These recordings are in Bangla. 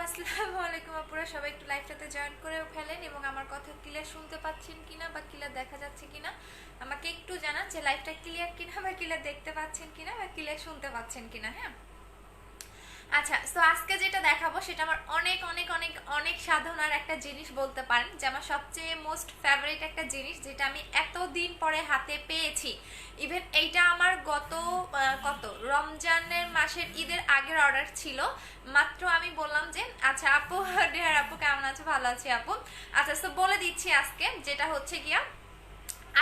আসসালামু আলাইকুম আপুরা, সবাই একটু লাইভটাতে জয়েন করে ফেলেন এবং আমার কথা ক্লিয়ার শুনতে পাচ্ছেন কিনা বা ক্লিয়ার দেখা যাচ্ছে কিনা আমাকে একটু জানান যে লাইভটা ক্লিয়ার কিনা বা ক্লিয়ার দেখতে পাচ্ছেন কিনা বা ক্লিয়ার শুনতে পাচ্ছেন কিনা। হ্যাঁ, আচ্ছা, তো আজকে যেটা দেখাবো সেটা আমার অনেক অনেক অনেক অনেক সাধনার একটা জিনিস বলতে পারেন, যে আমার সবচেয়ে মোস্ট ফেভারিট একটা জিনিস, যেটা আমি এতদিন পরে হাতে পেয়েছি। ইভেন এইটা আমার কত রমজানের মাসের ঈদের আগের অর্ডার ছিল। মাত্র আমি বললাম যে আচ্ছা আপু, ডিয়ার আপু কেমন আছো? ভালো আছি আপু। আচ্ছা, তো বলে দিচ্ছি আজকে যেটা হচ্ছে গিয়া,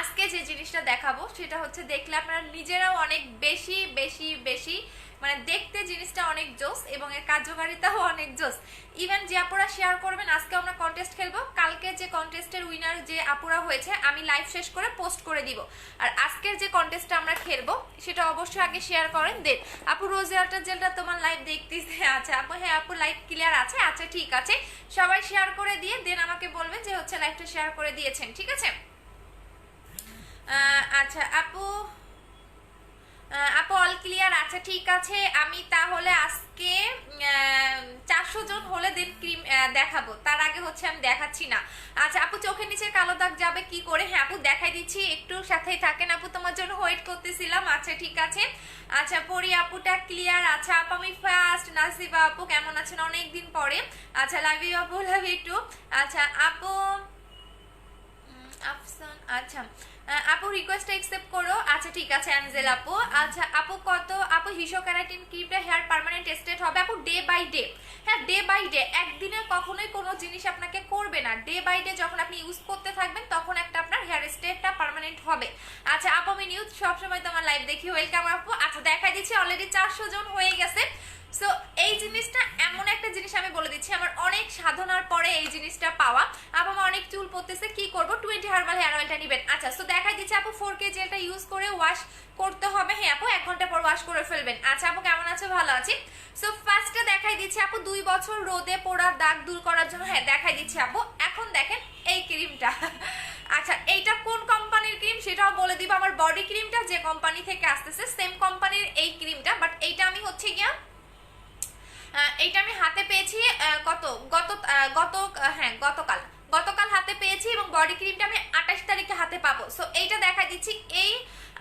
আজকে যে জিনিসটা দেখাবো সেটা হচ্ছে দেখলে আপনারা নিজেরাও অনেক বেশি বেশি বেশি মানে দেখতে জিনিসটা অনেক জোস এবং এর কার্যকারিতাও অনেক জোস। ইভেন যে আপুরা শেয়ার করবেন, আজকে আমরা কন্টেস্ট খেলবো, কালকে যে কন্টেস্টের উইনার যে আপুরা হয়েছে আমি লাইভ শেষ করে পোস্ট করে দিব। আর আজকের যে কন্টেস্টটা আমরা খেলবো সেটা অবশ্যই আগে শেয়ার করেন দেন। আপু রোজ ওয়াটার জেলটা তোমার লাইভ দেখতেছে? আচ্ছা আপু, হ্যাঁ আপু লাইভ ক্লিয়ার আছে। আচ্ছা ঠিক আছে, সবাই শেয়ার করে দিয়ে দেন আমাকে বলবেন যে হচ্ছে লাইভটা শেয়ার করে দিয়েছেন। ঠিক আছে, আচ্ছা আপু, আপু অল ক্লিয়ার আছে। ঠিক আছে, আমি তাহলে আজকে 400 জন হলে দিন ক্রিম দেখাবো, তার আগে হচ্ছে আমি দেখাচ্ছি না। আচ্ছা আপু, চোখের নিচের কালো দাগ যাবে কি করে? হ্যাঁ আপু দেখাই দিচ্ছি, একটু সাথেই থাকেন আপু, তোমার জন্য ওয়েট করতেছিলাম। আচ্ছা ঠিক আছে, আচ্ছা পরি আপুটা ক্লিয়ার। আচ্ছা আপু আমি ফার্স্ট। নাসিবা আপু কেমন আছেন? অনেকদিন পরে। আচ্ছা লাভ ইউ আপু, লাভ ইউ টু। আচ্ছা আপু আফসান, আচ্ছা আপু রিকোয়েস্ট অ্যাকসেপ্ট করো। আচ্ছা ঠিক আছে অ্যাঞ্জেল আপু। আচ্ছা আপু কত আপু হিসো ক্যারাটিন ক্রিমটা হেয়ার পার্মানেন্ট স্টেট হবে? আপু ডে বাই ডে। হ্যাঁ ডে বাই ডে, একদিনে কখনোই কোনো জিনিস আপনাকে করবে না। ডে বাই ডে যখন আপনি ইউজ করতে থাকবেন তখন একটা আপনার হেয়ার স্টেটটা পার্মানেন্ট হবে। আচ্ছা আপু আমি নিউজ সবসময় তোমার লাইভ দেখি, ওয়েলকাম আপু। আচ্ছা দেখাই দিচ্ছি, অলরেডি 400 জন হয়ে গেছে। সো এই জিনিসটা এমন একটা জিনিস, আমি বলে দিচ্ছি আমার অনেক সাধনার পরে এই জিনিসটা পাওয়া। আপু আমার অনেক চুল পড়তেছে, কি করবো? 20 হার্বাল হেয়ার অয়েলটা নিবেন। আচ্ছা সো দেখাই দিচ্ছি আপু 4K জেলটা ইউজ করে ওয়াশ করতে হবে। হ্যাঁ আপু 1 ঘন্টা পর ওয়াশ করে ফেলবেন। আচ্ছা আপু কেমন আছো? ভালো আছি। সো ফার্স্টে দেখাই দিচ্ছি আপু 2 বছর রোদে পোড়ার দাগ দূর করার জন্য। হ্যাঁ দেখাই দিচ্ছি আপু, এখন দেখেন এই ক্রিমটা। আচ্ছা এইটা কোন কোম্পানির ক্রিম সেটাও বলে দিব। আমার বডি ক্রিমটা যে কোম্পানি থেকে আসতেছে সেম কোম্পানির এই ক্রিমটা, বাট এইটা আমি হচ্ছে গিয়া এইটা আমি হাতে পেয়েছি কত গত গত হ্যাঁ গতকাল হাতে পেয়েছি এবং বডি ক্রিমটা আমি 28 তারিখে হাতে পাবো। সো এইটা দেখাই দিচ্ছি এই।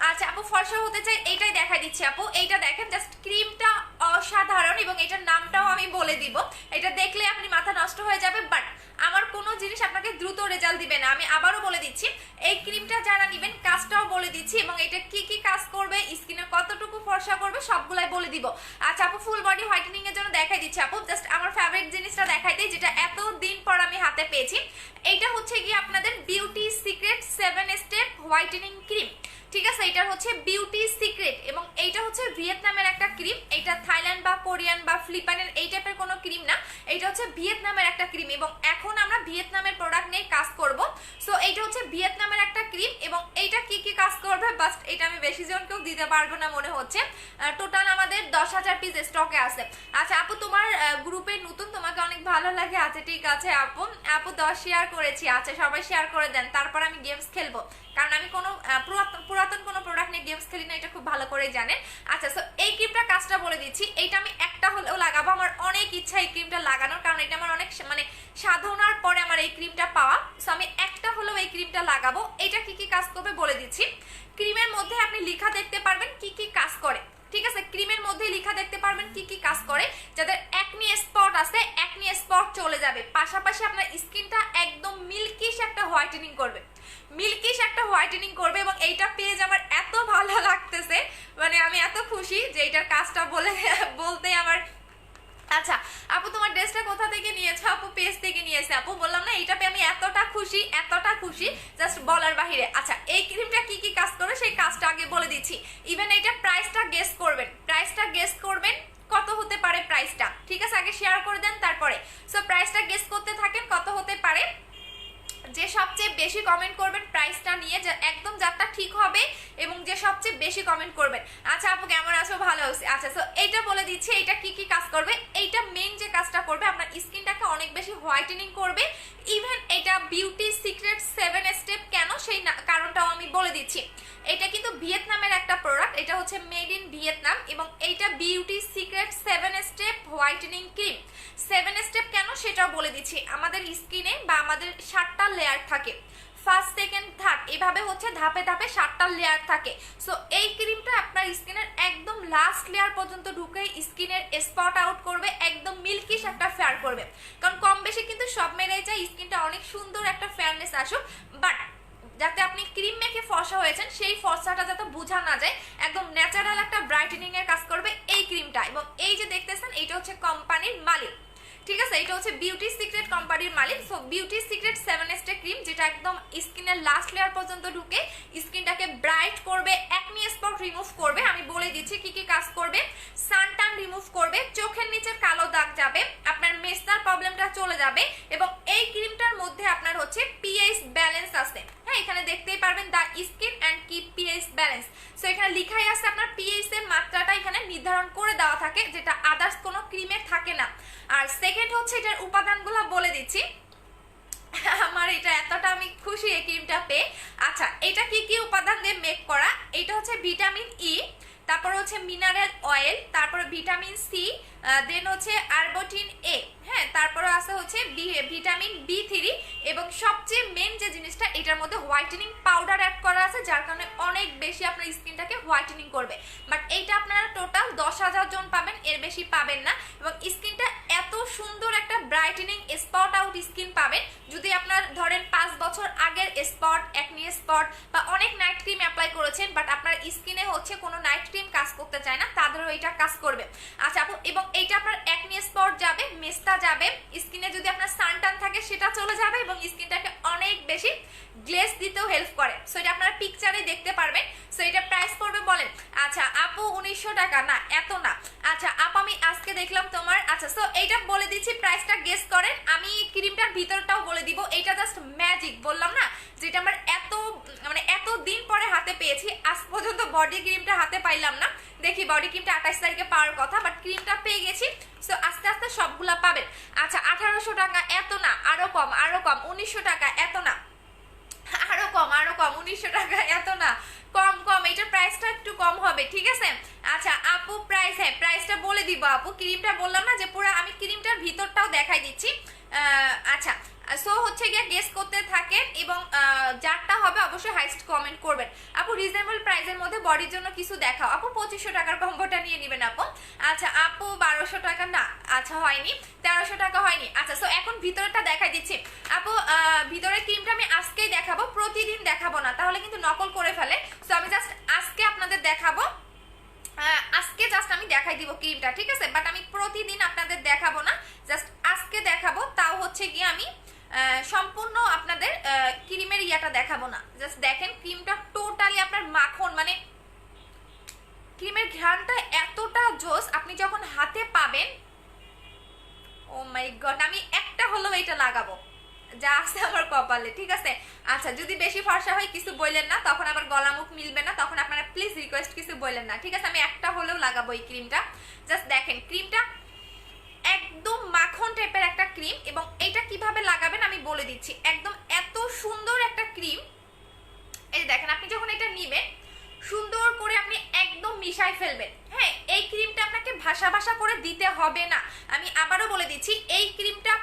আচ্ছা আপু ফর্সা হতে চাই, এইটাই দেখাই দিচ্ছি আপু। এইটা দেখেন জাস্ট, ক্রিমটা অসাধারণ এবং এটার নামটাও আমি বলে দিব। এটা দেখলে আপনি মাথা নষ্ট হয়ে যাবে, বাট আমার কোনো জিনিস আপনাকে দ্রুত রেজাল্ট দিবে না। আমি আবারও বলে দিচ্ছি, এই ক্রিমটা যারা নেবেন কাজটাও বলে দিচ্ছি এবং এটা কি কি কাজ করবে, স্কিনে কতটুকু ফর্সা করবে সবগুলাই বলে দিব। আচ্ছা আপু ফুল বডি হোয়াইটেনিং এর জন্য দেখাই দিচ্ছি আপু, জাস্ট আমার ফেভারিট জিনিসটা দেখাই দিই যেটা এত দিন পর আমি হাতে পেয়েছি। এইটা হচ্ছে গিয়ে আপনাদের beauty secret 7 step whitening cream. ঠিক আছে, এটা হচ্ছে বিউটি সিক্রেট এবং এইটা হচ্ছে ভিয়েতনামের একটা ক্রিম। এটা থাইল্যান্ড বা কোরিয়ান বা ফিলিপাইনের এই টাইপের কোনো ক্রিম না, এটা হচ্ছে ভিয়েতনামের একটা ক্রিম এবং এখন আমরা ভিয়েতনামের প্রোডাক্ট নিয়ে কাজ করব। সো এইটা হচ্ছে ভিয়েতনামের একটা ক্রিম এবং এইটা কি কি কাজ করবে বাস এটা আমি বেশি জনকেও দিতে পারবো না মনে হচ্ছে। টোটাল আমাদের 10,000 পিস স্টকে আছে। আচ্ছা আপু তোমার গ্রুপে নতুন, তোমাকে অনেক ভালো লাগে। আচ্ছা ঠিক আছে আপু, আপু 10 শেয়ার করেছি। আচ্ছা সবাই শেয়ার করে দেন, তারপর আমি গেমস খেলবো, কারণ আমি কোনো পুরাতন কোনো প্রোডাক্ট নিয়ে গেমস খেলি না, এটা খুব ভালো করে জানেন। আচ্ছা সো এই ক্রিমটা কাজটা বলে দিচ্ছি, এইটা আমি একটা হলেও লাগাবো, আমার অনেক ইচ্ছা এই ক্রিমটা লাগানোর, কারণ এটা আমার অনেক মানে সাধনার পরে আমার এই ক্রিমটা পাওয়া। সো আমি একটা হলেও এই ক্রিমটা লাগাবো। এটা কি কি কাজ করবে বলে দিচ্ছি। ক্রিমের মধ্যে আপনি লেখা দেখতে পারবেন কি কি কাজ করে। ঠিক আছে, ক্রিমের মধ্যে লেখা দেখতে পারবেন কি কি কাজ করে। যাদের একনি স্পট আছে একনি স্পট চলে যাবে, পাশাপাশি আপনার স্কিনটা একদম মিল্কিশ একটা হোয়াইটেনিং করবে, মিল্কিশ একটা হোয়াইটেনিং করবে এবং এইটা পেজ আমার এত ভালো লাগতেছে, মানে আমি এত খুশি যে এইটার কাজটা বলতে আমার। আচ্ছা আপু তোমার ড্রেসটা কোথা থেকে নিয়েছো? আপু পেজ থেকে নিয়েছে আপু, বললাম না এইটা পেয়ে আমি এতটা খুশি জাস্ট বলার বাহিরে। আচ্ছা এই ক্রিমটা কি কি কাজ করে সেই কাজটা আগে বলে দিচ্ছি। ইভেন এটা প্রাইসটা গেস করবেন কত হতে পারে প্রাইসটা। ঠিক আছে, আগে শেয়ার করে দেন তারপরে। সো প্রাইসটা গেস করতে থাকেন কত হতে পারে। যে সবচেয়ে বেশি কমেন্ট করবেন প্রাইসটা নিয়ে, একদম যাত্রা ঠিক হবে এবং যে সবচেয়ে বেশি কমেন্ট করবেন। আচ্ছা আপু কেমন আছো? ভালো আছি। আচ্ছা সো এইটা বলে দিচ্ছি এইটা কি কি কাজ করবে। এইটা মেইন যে কাজটা করবে আপনার স্কিনটাকে অনেক বেশি হোয়াইটেনিং করবে। ইভেন এটা বিউটি সিক্রেট 7 স্টেপ কেন সেই কারণটাও আমি বলে দিচ্ছি। এটা কিন্তু ভিয়েতনামের একটা প্রোডাক্ট, এটা হচ্ছে মেড ইন ভিয়েতনাম এবং এইটা beauty secret 7 step whitening cream. 7 step কেন সেটাও বলে দিচ্ছি। আমাদের স্কিনে বা আমাদের 7টা লেয়ার থাকে, ফার্স্ট সেকেন্ড থার্ড, এভাবে হচ্ছে ধাপে ধাপে 7টা লেয়ার থাকে। সো এই ক্রিমটা আপনার স্কিনের একদম লাস্ট লেয়ার পর্যন্ত ঢুকে স্কিনের স্পট আউট করবে, একদম মিল্কিশ একটা ফেয়ার করবে। কারণ কম বেশি কিন্তু সব মেয়েরাই চায় স্কিনটা অনেক সুন্দর একটা ফেয়ারনেস আসুক, বাট যাতে আপনি ক্রিম মেখে ফর্সা হয়েছেন সেই ফর্সাটা যাতে বোঝা না যায়, একদম ন্যাচারাল একটা ব্রাইটেনিং এর কাজ করবে এই ক্রিমটা। এবং এই যে দেখতেছেন এটা হচ্ছে কোম্পানির মালিক, ঠিক আছে, এটা হচ্ছে বিউটি সিক্রেট কোম্পানির মালিক। So beauty secret 7 step cream, যেটা একদম স্কিনের লাস্ট লেয়ার পর্যন্ত ঢুকে স্কিনটাকে ব্রাইট করবে, একনি স্পট রিমুভ করবে। আমি বলে দিচ্ছি কি কি কাজ করবে। সানটান রিমুভ করবে, চোখের নিচের কালো দাগ যাবে, আপনার মেস্তার প্রবলেমটা চলে যাবে। এবং এই ক্রিমটার মধ্যে আপনার হচ্ছে পিএইচ ব্যালেন্স আছে। হ্যাঁ, এখানে দেখতেই পারবেন the skin and keep pH balance. So এখানে লেখাই আছে আপনার পিএইচ এর মাত্রাটা এখানে নির্ধারণ করে দেওয়া থাকে, যেটা আদার্স কোনো ক্রিমে থাকে না। আর সেকেন্ড হচ্ছে এটার উপাদানগুলো বলে দিচ্ছি। আমার এটা এতটা আমি খুশি এই ক্রিমটা পেয়ে। আচ্ছা, এটা কি কি উপাদান দিয়ে মেক করা? এটা হচ্ছে ভিটামিন ই, তারপর হচ্ছে মিনারেল অয়েল, তারপর ভিটামিন সি, দেন হচ্ছে আরবুটিন এ, হ্যাঁ, তারপরে আছে হচ্ছে ভিটামিন B3, এবং সবচেয়ে মেন যে জিনিসটা এটার মধ্যে হোয়াইটেনিং পাউডার অ্যাড করা আছে, যার কারণে অনেক বেশি আপনার স্কিনটাকে হোয়াইটেনিং করবে। বাট এইটা আপনারা টোটাল 10,000 জন পাবেন, এর বেশি পাবেন না। এবং স্কিনটা এত সুন্দর একটা ব্রাইটেনিং স্পট আউট স্কিন পাবেন। যদি আপনার ধরেন 5 বছর আগের স্পট, একনি স্পট বা অনেক নাইট ক্রিম অ্যাপ্লাই করেছেন, বাট আপনার স্কিনে হচ্ছে কোনো নাইট ক্রিম কাজ করতে চায় না, তাদেরও এটা কাজ করবে। আচ্ছা আপু, এবং এইটা আপনার একনি স্পট যাবে, মেস্তা যাবে, স্কিনে যদি আপনার সানটান থাকে সেটা চলে যাবে, এবং স্কিনটাকে অনেক বেশি গ্লেজ দিতেও হেল্প করে। সো এটা আপনারা পিকচারে দেখতে পারবেন। সো এটা প্রাইস পড়বে বলেন? আচ্ছা আপু 1900 টাকা না, এত না। আচ্ছা আপু আমি আজকে দেখলাম তোমার, আচ্ছা সো এইটা বলে দিচ্ছি, প্রাইসটা গেস করেন। আমি ক্রিমটার ভিতরটাও বলে দিব, এটা জাস্ট ম্যাজিক, বললাম না যেটা আমার এত দিন পরে হাতে পেয়েছি। আজ পর্যন্ত বডি ক্রিমটা হাতে পাইলাম না, দেখি বডি ক্রিমটা 28 তারিখে পাওয়ার কথা, বাট ক্রিমটা পেয়ে গেছি। সো আস্তে আস্তে সবগুলা পাবেন। আচ্ছা 1800 টাকা, এত না, আরো কম, আরো কম। 1900 টাকা, এত না, আরো কম, আরো কম। 1900 টাকা, এত না, কম কম, এটার প্রাইসটা একটু কম হবে, ঠিক আছে। আচ্ছা আপু প্রাইস, হ্যাঁ প্রাইসটা বলে দিব আপু। ক্রিমটা বললাম না যে পুরো, আমি ক্রিমটার ভিতরটাও দেখাই দিচ্ছি। আচ্ছা সো হচ্ছে গিয়ে গেস করতে থাকেন, এবং যারটা হবে অবশ্যই হাইস্ট কমেন্ট করবেন। আপু রিজনেবল প্রাইসের মধ্যে বডির জন্য কিছু দেখাও। আপু 2500 টাকার কম্বোটা নিয়ে নেবেন আপু। আচ্ছা আপু 1200 টাকা না, আচ্ছা হয়নি। 1300 টাকা হয়নি। আচ্ছা সো এখন ভিতরটা দেখাই দিচ্ছি আপু। ভিতরের ক্রিমটা আমি আজকেই দেখাবো, প্রতিদিন দেখাবো না, তাহলে কিন্তু নকল করে ফেলে। সো আমি জাস্ট আজকে আপনাদের দেখাবো, আজকে জাস্ট আমি দেখাই দিব ক্রিমটা, ঠিক আছে। বাট আমি প্রতিদিন আপনাদের দেখাবো না, জাস্ট আজকে দেখাবো। তাও হচ্ছে গিয়ে আমি সম্পূর্ণ আপনাদের ক্রিমের ইয়াটা দেখাবো না। জাস্ট দেখেন ক্রিমটা টোটালি আপনার মাখন, মানে ক্রিমের ঘ্রাণটা এতটা জোস, আপনি যখন হাতে পাবেন, ও মাই গড, আমি একটা হলেও এটা লাগাবো, যা আছে আমার কপালে, ঠিক আছে। আচ্ছা যদি বেশি ফর্সা হয় কিছু বললেন না, তখন আবার গলা মুখ মিলবে না, তখন আপনারা প্লিজ রিকোয়েস্ট কিছু বললেন না, ঠিক আছে। আমি একটা হলেও লাগাবো এই ক্রিমটা। জাস্ট দেখেন ক্রিমটা একদম মাখন টাইপের একটা ক্রিম, এবং এটা কিভাবে লাগাবেন আমি বলে দিচ্ছি। একদম এত সুন্দর একটা ক্রিম, এই দেখেন আপনি যখন এটা নিবেন সুন্দর করে আপনি একদম মিশাই ফেলবেন। হ্যাঁ, এই ক্রিমটা আপনাকে ভাসা ভাসা করে দিতে হবে না। আমি আবারও বলে দিচ্ছি, এই ক্রিমটা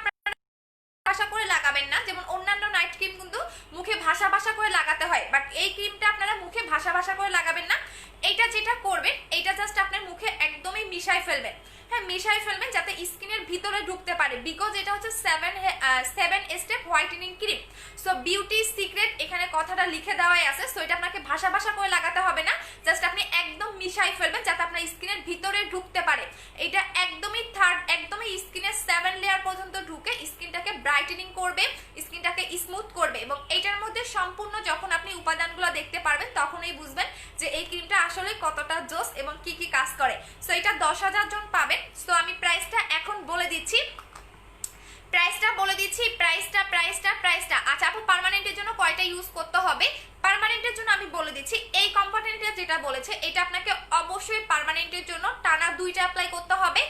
ভাসা করে লাগাবেন না, যেমন অন্যান্য নাইট ক্রিম কিন্তু মুখে ভাসা ভাসা করে লাগাতে হয়, বাট এই ক্রিমটা আপনারা মুখে ভাসা ভাসা করে লাগাবেন না। এইটা যেটা করবেন, এইটা জাস্ট আপনার মুখে একদমই মিশাই ফেলবেন। হ্যাঁ, মিশাই ফেলবেন যাতে স্কিনের ভিতরে ঢুকতে পারে, বিকজ এটা হচ্ছে 7 step whitening cream. So beauty secret এখানে কথাটা লিখে দেওয়াই আছে। সো এটা আপনাকে ভাসা ভাসা করে লাগাতে হবে না, জাস্ট আপনি একদম মিশাই ফেলবেন যাতে আপনার স্কিনের ভিতরে ঢুকতে পারে। এটা একদমই স্কিনের 7 লেয়ার পর্যন্ত ঢুকে স্কিনটাকে ব্রাইটেনিং করবে, স্কিনটাকে স্মুথ করবে। এবং এটার মধ্যে সম্পূর্ণ যখন আপনি উপাদানগুলো দেখতে পারবেন, তখনই বুঝবেন যে এই ক্রিমটা আসলে কতটা জোস এবং কি কি কাজ করে। সো এটা 10,000 জন পাবেন। সো আমি প্রাইসটা এখন বলে দিচ্ছি, প্রাইসটা। আচ্ছা আপু পার্মানেন্টের জন্য কয়টা ইউজ করতে হবে? পার্মানেন্টের জন্য আমি বলে দিচ্ছি, এই কম্পোনেন্টটা যেটা বলেছে এটা আপনাকে অবশ্যই পার্মানেন্টের জন্য টানা 2টা অ্যাপ্লাই করতে হবে।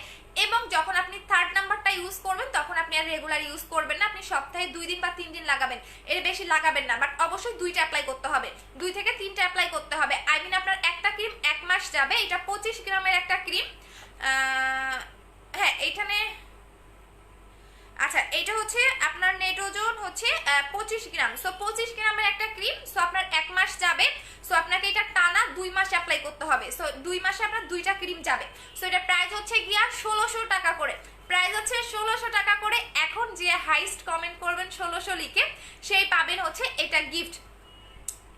এবং যখন আপনি থার্ড নাম্বারটা ইউজ করবেন তখন আপনি আর রেগুলার ইউজ করবেন না, আপনি সপ্তাহে 2 দিন বা 3 দিন লাগাবেন, এর বেশি লাগাবেন না। বাট অবশ্যই 2টা অ্যাপ্লাই করতে হবে, 2 থেকে 3টা অ্যাপ্লাই করতে হবে। আই মিন আপনার একটা ক্রিম 1 মাস যাবে। এটা 25 গ্রামের একটা ক্রিম। হ্যাঁ, এইখানে আচ্ছা এটা হচ্ছে আপনার নেট ওজন হচ্ছে 25 গ্রাম। সো 25 গ্রামের একটা ক্রিম, সো আপনার 1 মাস যাবে। সো আপনাকে এটা টানা 2 মাস অ্যাপ্লাই করতে হবে। সো 2 মাসে আপনার 2টা ক্রিম যাবে। সো এটা প্রাইস হচ্ছে গিয়া 1600 টাকা করে, প্রাইস হচ্ছে 1600 টাকা করে। এখন যে হাইস্ট কমেন্ট করবেন 1600 লিখে, সেই পাবেন হচ্ছে এটা গিফট,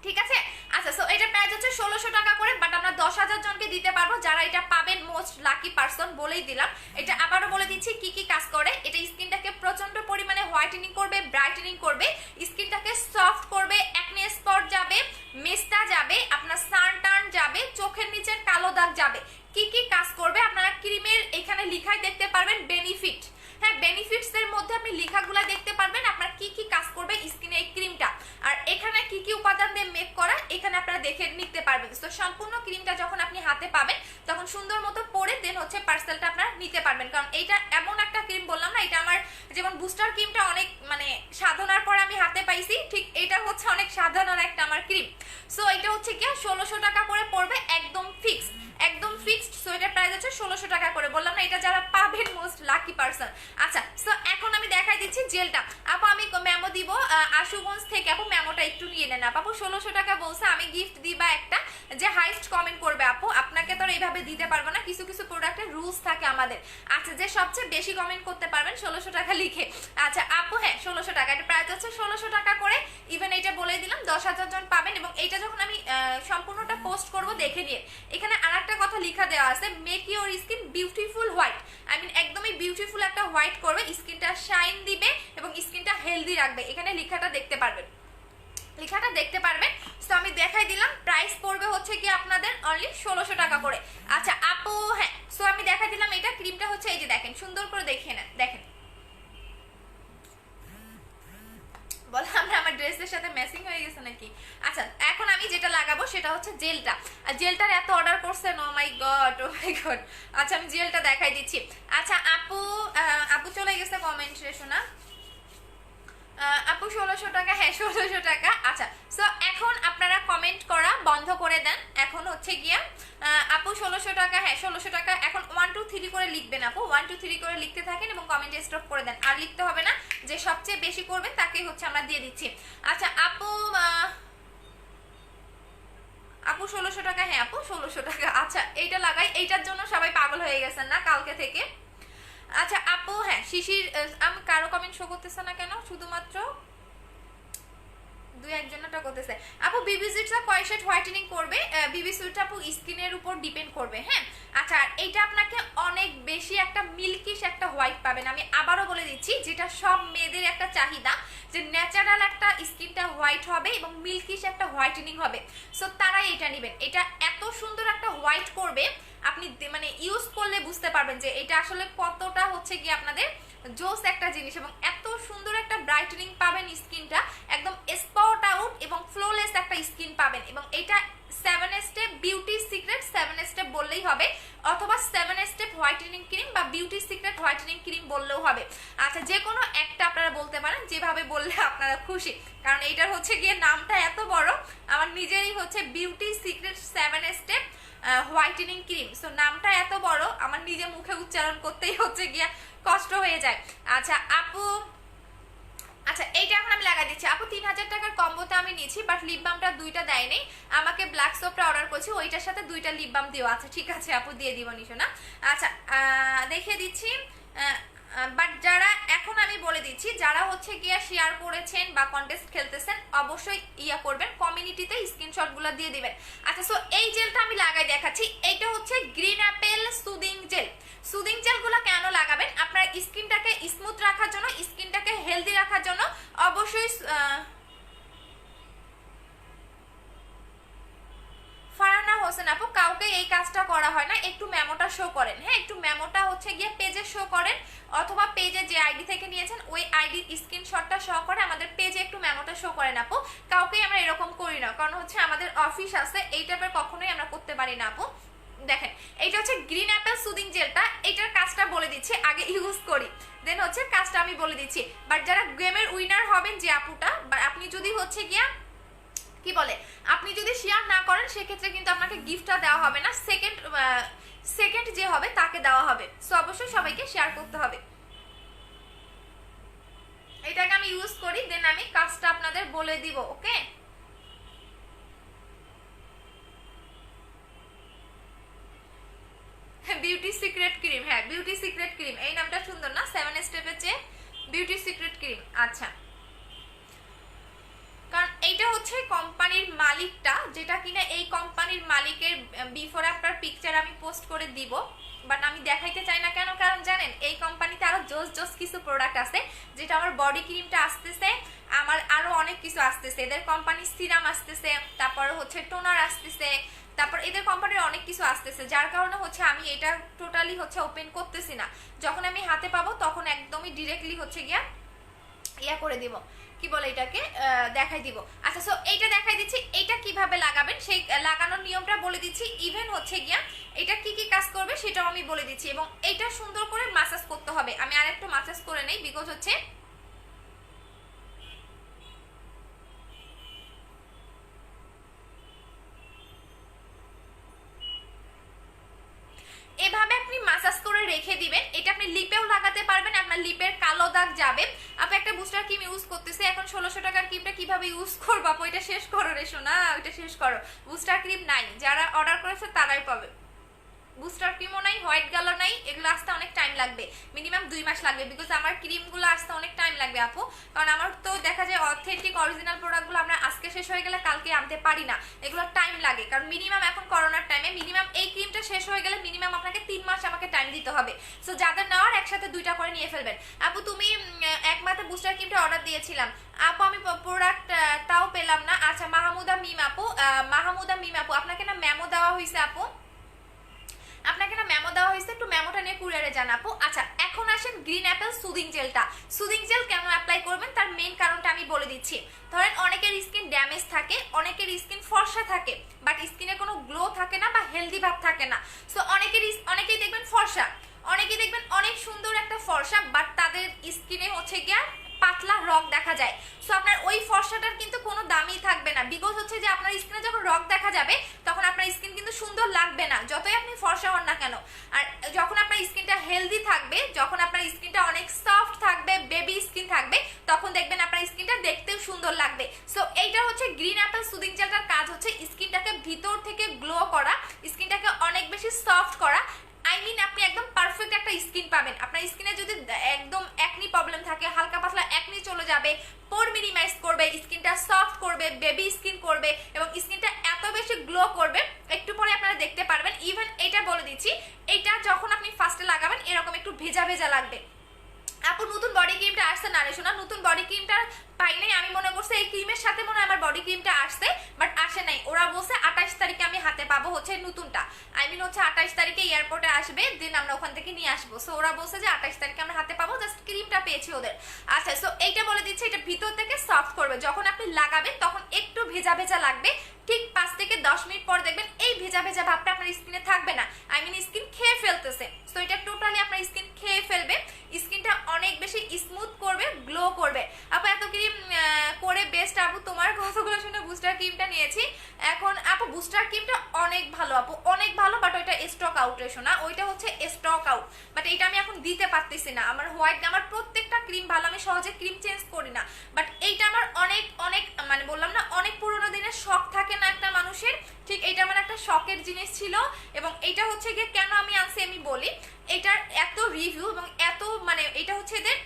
ঠিক আছে? আচ্ছা সো এটা প্রাইস হচ্ছে 1600 টাকা করে, বাট আমরা 10,000 জনকে দিতে পারবো যারা এটা পাবেন, মোস্ট লাকি পারসন বলেই দিলাম। এটা আবারও বলে দিচ্ছি কি কি কাজ করে। এটা স্কিনটাকে প্রচন্ড পরিমাণে হোয়াইটেনিং করবে, ব্রাইটেনিং করবে, স্কিনটাকে সফট করবে, একনে স্পট যাবে, মেস্তা যাবে, আপনার সান টার্ন যাবে, চোখের নিচের কালো দাগ যাবে। কি কি কাজ করবে আপনারা ক্রিমের এখানে লিখাই দেখতে পারবেন, বেনিফিট। হ্যাঁ, বেনিফিটস এর মধ্যে আপনি লেখাগুলো দেখতে পারবেন আপনার কি কি কাজ করবে স্কিনে এই ক্রিমটা, আর এখানে কি কি উপাদান দিয়ে মেক করা এখানে আপনারা দেখে নিতে পারবেন। তো সম্পূর্ণ ক্রিমটা যখন আপনি হাতে পাবেন তখন সুন্দর মতো পরে দেন হচ্ছে পার্সেলটা আপনারা নিতে পারবেন। কারণ এইটা এমন একটা ক্রিম, বললাম না, এটা আমার যেমন বুস্টার ক্রিমটা অনেক মানে সাধনার পর আমি হাতে পাইছি, ঠিক এটা হচ্ছে অনেক সাধারণ একটা আমার ক্রিম। সো এটা হচ্ছে কি 1600 টাকা করে পড়বে, একদম ফিক্সড, একদম ফিক্সড। সো এটার প্রাইস হচ্ছে 1600 টাকা করে, বললাম না এটা যারা পাবেন মোস্ট লাকি পারসন। আচ্ছা সো এখন আমি দেখাই দিচ্ছি জেলটা। আপু আমি মেমো দিব আশুগঞ্জ থেকে, আপু মেমোটা একটু নিয়ে নেন। আপু 1600 টাকা বলছে, আমি গিফট দিবা একটা যে হাইস্ট কমেন্ট করবে। আপু আপনাকে তো এইভাবে দিতে পারবো না, কিছু কিছু প্রোডাক্টের রুলস থাকে আমাদের। আচ্ছা যে সবচেয়ে বেশি কমেন্ট করতে পারবেন 1600 টাকা লিখে। আচ্ছা আপু হ্যাঁ 1600 টাকা, এটা প্রাইস হচ্ছে 1600 টাকা করে। ইভেন এটা বলে দিলাম 10,000 জন পাবেন। এবং এইটা যখন আমি সম্পূর্ণটা পোস্ট করব দেখে নিয়ে, এখানে আরেকটা কথা লেখা দেওয়া আছে, make your skin beautiful white. I mean একদমই বিউটিফুল একটা হোয়াইট করবে, স্কিনটা শাইন দিবে এবং স্কিনটা হেলদি রাখবে। এখানে লেখাটা দেখতে পারবেন, লেখাটা দেখতে পারবেন। তো আমি দেখাই দিলাম, প্রাইস পড়বে হচ্ছে কি আপনাদের অনলি 1600 টাকা করে। আচ্ছা আপু হ্যাঁ, সো আমি দেখাই দিলাম এটা ক্রিমটা হচ্ছে এই যে দেখেন, সুন্দর করে দেখে নেন, দেখেন বললাম না আমার ড্রেসের সাথে ম্যাচিং হয়ে গেছে নাকি। আচ্ছা এখন আমি যেটা লাগাবো সেটা হচ্ছে জেলটা। আর জেলটার এত অর্ডার করছেন, ও মাই গড, ও মাই গড। আচ্ছা আমি জেলটা দেখাই দিচ্ছি। আচ্ছা আপু আপু চলে গেছে কমেন্টে শোনা। আপু 1600 টাকা, হ্যাঁ 1600 টাকা। আচ্ছা সো এখন আপনারা কমেন্ট করা বন্ধ করে দেন। এখন হচ্ছে গিয়া আপু 1600 টাকা, হ্যাঁ 1600 টাকা। এখন 1 2 3 করে লিখবেন আপু, 1 2 3 করে লিখতে থাকেন এবং কমেন্টে স্টপ করে দেন। আর লিখতে হবে না, যে সবচেয়ে বেশি করবেন তাকেই হচ্ছে আমরা দিয়ে দিচ্ছি। আচ্ছা আপু আপু 1600 টাকা, হ্যাঁ আপু 1600 টাকা। আচ্ছা এইটা লাগাই, এইটার জন্য সবাই পাগল হয়ে গেছেন না কালকে থেকে। আচ্ছা আপু হ্যাঁ শিশির, আমি কারো কমেন্ট শো করতেছে না কেন, শুধুমাত্র দুই একজনটা করতেছে। আপু বিবি সুইটটা কয় শেড হোয়াইটেনিং করবে? বিবি সুইটটা আপু স্কিনের উপর ডিপেন্ড করবে। হ্যাঁ আচ্ছা এইটা আপনাকে অনেক বেশি একটা মিল্কিশ একটা হোয়াইট পাবেন। আমি আবারও বলে দিচ্ছি, যেটা সব মেয়েদের একটা চাহিদা, যে ন্যাচারাল একটা স্কিনটা হোয়াইট হবে এবং মিল্কিশ একটা হোয়াইটেনিং হবে। সো তারাই এটা নেবেন। এটা এত সুন্দর একটা হোয়াইট করবে, আপনি মানে ইউজ করলে বুঝতে পারবেন যে এটা আসলে কতটা হচ্ছে কি আপনাদের জোস একটা জিনিস। এবং এত সুন্দর একটা ব্রাইটেনিং পাবেন, স্কিনটা একদম স্পট আউট এবং ফ্লোলেস একটা স্কিন পাবেন। এবং এটা 7 স্টেপ বিউটি সিক্রেট, 7 স্টেপ বললেই হবে, অথবা 7 স্টেপ হোয়াইটেনিং ক্রিম বা বিউটি সিক্রেট হোয়াইটেনিং ক্রিম বললেও হবে। আচ্ছা যে কোনো একটা আপনারা বলতে পারেন, যেভাবে বললে আপনারা খুশি, কারণ এইটার হচ্ছে গিয়ে নামটা এত বড়, আমার নিজেরই হচ্ছে beauty secret 7 step whitening cream. So নামটা এত বড়, আমার নিজে মুখে উচ্চারণ করতেই হচ্ছে গিয়া কষ্ট হয়ে যায়। আচ্ছা আপু আচ্ছা এইটা এখন আমি লাগাই দিচ্ছি। আপু 3000 টাকার কম্বোতে আমি নিয়েছি, বাট লিপ বামটা দুইটা দেয়নি আমাকে, ব্ল্যাক সোপটা অর্ডার করছি, ওইটার সাথে দুইটা লিপ বাম দিও। আচ্ছা ঠিক আছে আপু দিয়ে দিব নিশো না। আচ্ছা দেখিয়ে দিচ্ছি। বাট যারা এখন আমি বলে দিচ্ছি, যারা হচ্ছে গিয়া শেয়ার করেছেন বা কন্টেস্ট খেলতেছেন অবশ্যই ইয়া করবেন, কমিউনিটিতে স্ক্রিনশট গুলো দিয়ে দিবেন। আচ্ছা সো এই জেলটা আমি লাগাই দেখাচ্ছি। এইটা হচ্ছে green apple soothing jail. Soothing jail গুলো কেন লাগাবেন? আপনার স্কিনটাকে স্মুথ রাখার জন্য, স্কিনটাকে হেলদি রাখার জন্য অবশ্যই। ফারানা হোসেন আপু কাউকে এই কাজটা করা হয় না, একটু মেমোটা শো করেন। হ্যাঁ একটু মেমোটা হচ্ছে গিয়ে পেজে শো করেন, অথবা পেজে যে আইডি থেকে নিয়েছেন ওই আইডি স্ক্রিনশটটা শো করে আমাদের পেজে একটু মেমোটা শো করেন আপু। কাউকেই আমরা এরকম করি না, কারণ হচ্ছে আমাদের অফিস আছে, এই টাইপের কখনোই আমরা করতে পারি না আপু। দেখেন এইটা হচ্ছে গ্রিন অ্যাপেল সুদিং জেলটা, এইটার কাজটা বলে দিচ্ছি, আগে ইউজ করি দেন হচ্ছে কাজটা আমি বলে দিচ্ছি। বাট যারা গেমের উইনার হবেন যে আপুটা, বা আপনি যদি হচ্ছে গিয়া কি বলে, আপনি যদি শেয়ার না করেন সেক্ষেত্রে কিন্তু আপনাকে গিফটটা দেওয়া হবে না, সেকেন্ড যে হবে তাকে দেওয়া হবে। সো অবশ্যই সবাইকে শেয়ার করতে হবে। এটাকে আমি ইউজ করি, দেন আমি কাজটা আপনাদের বলে দিব। ওকে, বিউটি সিক্রেট ক্রিম, হ্যাঁ বিউটি সিক্রেট ক্রিম, এই নামটা সুন্দর না, 7 স্টেপের চেয়ে বিউটি সিক্রেট ক্রিম। আচ্ছা, কারণ এইটা হচ্ছে কোম্পানির মালিকটা, যেটা কিনা এই কোম্পানির মালিকের বিফোর আফটার পিকচার আমি পোস্ট করে দিব, বাট আমি দেখাইতে চাই না। কেন? কারণ জানেন এই কোম্পানিতে আরো জোস জোস কিছু প্রোডাক্ট আছে, যেটা আমার বডি ক্রিমটা আসতেছে, আমার আরো অনেক কিছু আসতেছে, এদের কোম্পানির সিরাম আসতেছে, তারপর হচ্ছে টোনার আসতেছে, তারপর এদের কোম্পানির অনেক কিছু আসতেছে, যার কারণে হচ্ছে আমি এটা টোটালি হচ্ছে ওপেন করতেছি না। যখন আমি হাতে পাবো তখন একদমই ডিরেক্টলি হচ্ছে গিয়া ইয়া করে দিব, কি বলে এটাকে, দেখাই দিব। আচ্ছা, সো এইটা দেখাই দিচ্ছি, এইটা কিভাবে লাগাবেন সেই লাগানোর নিয়মটা বলে দিচ্ছি, ইভেন হচ্ছে গিয়া এটা কি কি কাজ করবে সেটাও আমি বলে দিচ্ছি, এবং এইটা সুন্দর করে মাসাজ করতে হবে। আমি আরেকটু মাসাজ করে নেই, বিকজ হচ্ছে এভাবে আপনি মাসাজ করে রেখে দিবেন। এটা আপনি লিপেও লাগাতে পারবেন, আপনার লিপের কালো দাগ যাবে। আপনি একটা বুস্টার ক্রিম ইউজ করতেছে, এখন 1600 টাকার ক্রিমটা কিভাবে ইউজ করবো আপু? এটা শেষ করো রে সোনা, ওইটা শেষ করো। বুস্টার ক্রিম নাই, যারা অর্ডার করেছে তারাই পাবে। বুস্টার ক্রিমও নাই, হোয়াইট গালও নাই, এগুলো আসতে অনেক টাইম লাগবে, মিনিমাম 2 মাস লাগবে, বিকজ আমার ক্রিমগুলো আসতে অনেক টাইম লাগবে আপু। কারণ আমার তো দেখা যায় অথেন্টিক অরিজিনাল প্রোডাক্টগুলো আমরা আজকে শেষ হয়ে গেলে কালকে আনতে পারি না, এগুলো টাইম লাগে। কারণ মিনিমাম এখন করোনার টাইমে মিনিমাম এই ক্রিমটা শেষ হয়ে গেলে মিনিমাম আপনাকে 3 মাস আমাকে টাইম দিতে হবে। সো যাদের নেওয়ার একসাথে 2টা করে নিয়ে ফেলবেন। আপু তুমি এক মাসে বুস্টার ক্রিমটা অর্ডার দিয়েছিলাম আপু, আমি প্রোডাক্টটাও পেলাম না। আচ্ছা, মাহমুদা মিম আপু, মাহমুদা মিম আপু, আপনাকে না মেমো দেওয়া হয়েছে আপু, আপনাকে না মেমো দেওয়া হয়েছে, একটু মেমোটা নিয়ে কুরিয়ারে যান আপু। আচ্ছা, এখন আসেন গ্রিন অ্যাপেল সুদিং জেলটা। সুদিং জেল কেন অ্যাপ্লাই করবেন তার মেইন কারণটা আমি বলে দিচ্ছি। ধরেন অনেকের স্কিন ড্যামেজ থাকে, অনেকের স্কিন ফর্সা থাকে, বাট স্কিনে কোনো গ্লো থাকে না বা হেলদি ভাব থাকে না। সো অনেকেই দেখবেন ফর্সা, অনেকেই দেখবেন অনেক সুন্দর একটা ফর্সা, বাট তাদের স্কিনে হচ্ছে গিয়া পাতলা রগ দেখা যায়। সো আপনার ওই ফর্সাটার কিন্তু কোনো দামই থাকবে না, বিকজ হচ্ছে যে আপনার স্কিনে যখন রগ দেখা যাবে তখন আপনার স্কিন কিন্তু সুন্দর লাগবে না, যতই আপনি ফর্সা হন না কেন। আর যখন আপনার স্কিনটা হেলদি থাকবে, যখন আপনার স্কিনটা অনেক সফট থাকবে, বেবি স্কিন থাকবে, তখন দেখবেন আপনার স্কিনটা দেখতেও সুন্দর লাগবে। সো এইটা হচ্ছে গ্রিন অ্যাপেল সুদিং জেলটার কাজ হচ্ছে স্কিনটাকে ভিতর থেকে গ্লো করা, স্কিনটাকে অনেক বেশি সফট করা। আই মিন আপনি একদম পারফেক্ট একটা স্কিন পাবেন। আপনার স্কিনে যদি একদম একনি প্রবলেম থাকে, হালকা পাতলা একনি চলে যাবে, পোর মিনিমাইজ করবে, স্কিনটা সফট করবে, বেবি স্কিন করবে, এবং স্কিনটা এত বেশি গ্লো করবে, একটু পরে আপনারা দেখতে পারবেন। ইভেন এটা বলে দিচ্ছি, এটা যখন আপনি ফার্স্টে লাগাবেন এরকম একটু ভেজা ভেজা লাগবে। আপু নতুন বডি ক্রিমটা আসছে না রে শোনা, নতুন বডি ক্রিমটা পাই নাই। আমি মনে করছি এই ক্রিমের সাথে মনে হয় আমার বডি ক্রিমটা আসছে, বাট আসে নাই। ওরা বলছে 28 তারিখে আমি হাতে পাবো হচ্ছে নতুনটা, আই মিন হচ্ছে 28 তারিখে এয়ারপোর্টে আসবে, দেন আমরা ওখান থেকে নিয়ে আসবো। সো ওরা বলছে যে 28 তারিখে আমরা হাতে পাবো, জাস্ট ক্রিমটা পেয়েছি ওদের। আচ্ছা, সো এইটা বলে দিচ্ছি, এটা ভিতর থেকে সফট করবে, যখন আপনি লাগাবেন তখন একটু ভেজা ভেজা লাগবে, ঠিক 5 থেকে 10 মিনিট পর দেখবেন এই ভেজা ভেজা ভাবটা আপনার স্কিনে থাকবে না, আই মিন স্কিন খেয়ে ফেলতেছে। সো এটা টোটালি আপনার স্কিন খেয়ে ফেলবে, স্কিনটা অনেক বেশি স্মুথ করবে, গ্লো করবে। আপু এত ক্রিম করে বেস্ট আপু, তোমার কথাগুলো শুনে বুস্টার ক্রিমটা নিয়েছি। এখন আপু বুস্টার ক্রিমটা অনেক ভালো আপু, অনেক ভালো, বাট ওইটা স্টক আউট রেশো না, ওইটা হচ্ছে স্টক আউট, বাট এটা আমি এখন দিতে পারতেছি না। আমার হোয়াইট, আমার প্রত্যেকটা ক্রিম ভালো, আমি সহজে ক্রিম চেঞ্জ করি না, বাট এইটা আমার অনেক অনেক মানে বললাম না, অনেক পুরোনো দিনের শখ থাকে না একটা মানুষের, ঠিক এইটা আমার একটা শখের জিনিস ছিল। এবং এইটা হচ্ছে গিয়ে কেন আমি আনছি আমি বলি, এটার এত রিভিউ এবং এত মানে এটা হচ্ছে এদের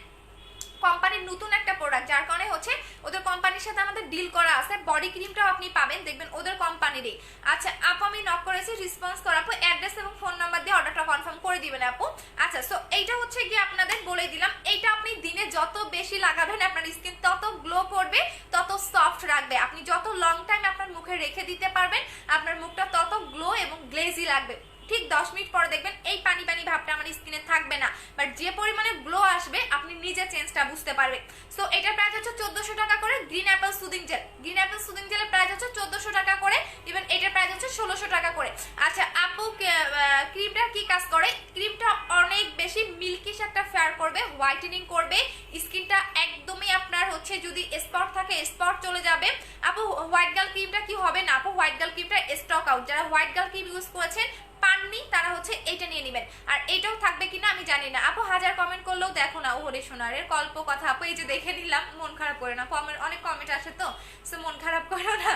কোম্পানির নতুন একটা প্রোডাক্ট, যার কারণে হচ্ছে ওদের কোম্পানির সাথে আমাদের ডিল করা আছে। বডি ক্রিমটাও আপনি পাবেন, দেখবেন ওদের কোম্পানিরই। আচ্ছা আপু আমি নক করেছি, রেসপন্স করা আপু, অ্যাড্রেস এবং ফোন নাম্বার দিয়ে অর্ডারটা কনফার্ম করে দিবেন আপু। আচ্ছা, সো এইটা হচ্ছে গিয়ে আপনাদের বলে দিলাম, এইটা আপনি দিনে যত বেশি লাগাবেন আপনার স্কিন তত গ্লো করবে, তত সফট রাখবে। আপনি যত লং টাইম আপনার মুখে রেখে দিতে পারবেন, আপনার মুখটা তত গ্লো এবং গ্লেজি লাগবে। ঠিক 10 মিনিট পরে দেখবেন এই পানি পানি ভাবটা আমার স্কিনে থাকবে না, বাট যে পরিমাণে গ্লো আসবে আপনি নিজে চেঞ্জটা বুঝতে পারবেন। সো এটার প্রাইস হচ্ছে 1400 টাকা করে। Green apple soothing jail, green apple soothing জেলের প্রাইস হচ্ছে 1400 টাকা করে, ইভেন এটার প্রাইস হচ্ছে 1600 টাকা করে। আচ্ছা আপু ক্রিমটা কি কাজ করে? ক্রিমটা অনেক বেশি মিল্কিশ একটা ফেয়ার করবে, হোয়াইটেনিং করবে, স্কিনটা একদমই আপনার হচ্ছে যদি স্পট থাকে স্পট চলে যাবে। আপু হোয়াইট গার্ল ক্রিমটা কি হবে না আপু? হোয়াইট গার্ল ক্রিমটা স্টক আউট, যারা হোয়াইট গার্ল ক্রিম ইউজ করেছেন পাননি তারা হচ্ছে এটা নিয়ে নেবেন। আর এটাও থাকবে কিনা আমি জানি না আপু, হাজার কমেন্ট করলেও দেখো না ওরে সোনারের গল্প কথা আপু, এই যে দেখে নিলাম, মন খারাপ করে না, অনেক কমেন্ট আসে তো, সো মন খারাপ করো না।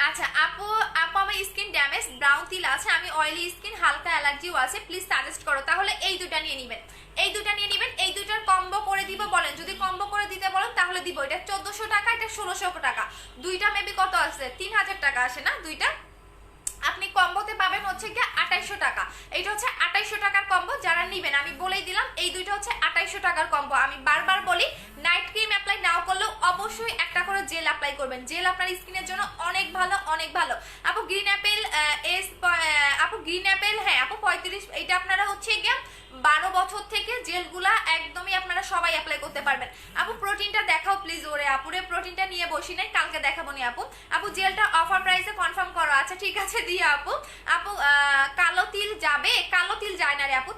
আচ্ছা আপু, আমার স্কিন ড্যামেজ, ব্রাউন তিল আছে, আমি অয়েলি স্কিন, হালকা অ্যালার্জিও আছে, প্লিজ সাজেস্ট করো। তাহলে এই দুটা নিয়ে নেবেন, এই দুটা নিয়ে নেবেন, এই দুটার কম্বো করে দিব বলেন, যদি কম্বো করে দিতে বলেন তাহলে দিব। এটা 1400 টাকা, এটা 1600 টাকা, দুইটা মেবি কত আসছে, 3000 টাকা আসে না দুইটা, আপনি কম্বোতে পাবেন হচ্ছে গিয়ে 2800 টাকা। এইটা হচ্ছে 2800 টাকার কম্বো, যারা নেবেন আমি বলেই দিলাম এই দুইটা হচ্ছে 2800 টাকার কম্বো। আমি বারবার বলি নাইট ক্রিম অ্যাপ্লাই নাও করলেও অবশ্যই একটা করে জেল অ্যাপ্লাই করবেন, জেল আপনার স্কিনের জন্য অনেক ভালো, অনেক ভালো। আপু গ্রিন অ্যাপেল আপু গ্রিন অ্যাপেল, হ্যাঁ আপু 35, এটা আপনারা হচ্ছে গিয়ে 12 বছর থেকে জেলগুলা একদমই আপনারা সবাই অ্যাপ্লাই করতে পারবেন। আপু প্রোটিনটা দেখাও প্লিজ, ওরে আপুরে প্রোটিনটা নিয়ে বসি নাই, কালকে দেখাবো নি আপু। আপু জেলটা অফার প্রাইসে কনফার্ম করো, আচ্ছা ঠিক আছে দিয়ে আপু। আপু কালো তিল যাবে, কালো তিল যায় না রে আপু,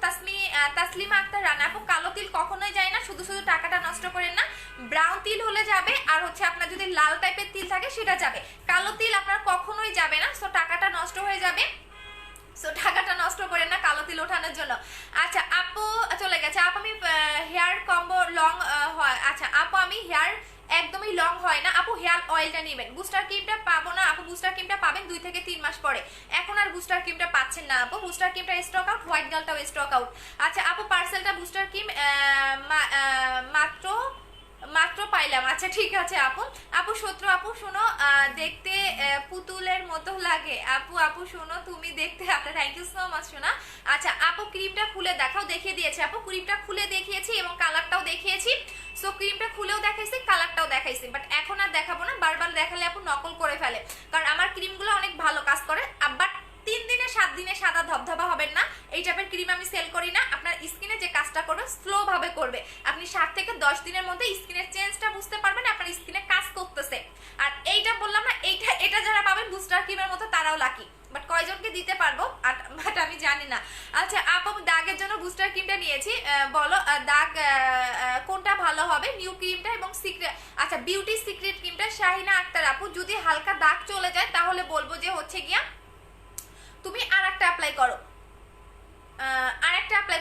তাসলিমা আক্তার রানা, আপু কালো তিল কখনোই যায় না, শুধু শুধু টাকাটা নষ্ট করেন না, ব্রাউন তিল হলে যাবে, আর হচ্ছে আপনার যদি লাল টাইপের তিল থাকে সেটা যাবে, কালো তিল আপনার কখনোই যাবে না, সো টাকাটা নষ্ট হয়ে যাবে, সো টাকাটা নষ্ট করেন না কালো তিল ওঠানোর জন্য। আচ্ছা আপু চলে গেছে, আপু আমি হেয়ার কম্বো লং হয়, আচ্ছা আপু আমি হেয়ার একদমই লং হয় না আপু, হেয়ার অয়েলটা নেবেন, বুস্টার ক্রিমটা পাবো না আপু, বুস্টার ক্রিমটা পাবেন 2 থেকে 3 মাস পরে, এখন আর বুস্টার ক্রিমটা পাচ্ছেন না আপু, বুস্টার ক্রিমটা স্টক আউট, হোয়াইট গার্লটাও স্টক আউট। আচ্ছা আপু পার্সেলটা বুস্টার ক্রিম মাত্র মাত্র পাইলাম, আচ্ছা ঠিক আছে আপু। আপু শত্রু আপু শোনো, দেখতে পুতুলের মতো লাগে আপু, আপু শোনো তুমি দেখতে, আপনার থ্যাংক ইউ সো মাচ শোনা। আচ্ছা আপু ক্রিমটা খুলে দেখাও, দেখিয়ে দিয়েছি আপু, ক্রিমটা খুলে দেখিয়েছি এবং কালারটাও দেখিয়েছি, সো ক্রিমটা খুলেও দেখাইছি, কালারটাও দেখাইছি, বাট এখন আর দেখাবো না, বারবার দেখালে আপু নকল করে ফেলে, কারণ আমার ক্রিমগুলো অনেক ভালো কাজ করে, বাট 3 দিনে 7 দিনে সাদা ধবধবা হবেন না, এই টাইপের ক্রিম আমি সেল করি না। আপনার স্কিনে যে কাজটা করবে স্লো ভাবে করবে, আপনি 7 থেকে 10 দিনের মধ্যে স্কিনের চেঞ্জটা বুঝতে পারবেন আপনার স্কিনে কাজ করতেছে। আর এইটা বললাম না, এটা যারা পাবেন বুস্টার ক্রিমের মতো তারাও লাকি, বাট কয়জনকে দিতে পারবো বাট আমি জানি না। আচ্ছা আপু দাগের জন্য বুস্টার ক্রিমটা নিয়েছি, বলো দাগ কোনটা ভালো হবে, নিউ ক্রিমটা এবং সিক্রেট, আচ্ছা বিউটি সিক্রেট ক্রিমটা, শাহিনা আক্তার আপু যদি হালকা দাগ চলে যায় তাহলে বলবো যে হচ্ছে গিয়া তুমি আরেকটা অ্যাপ্লাই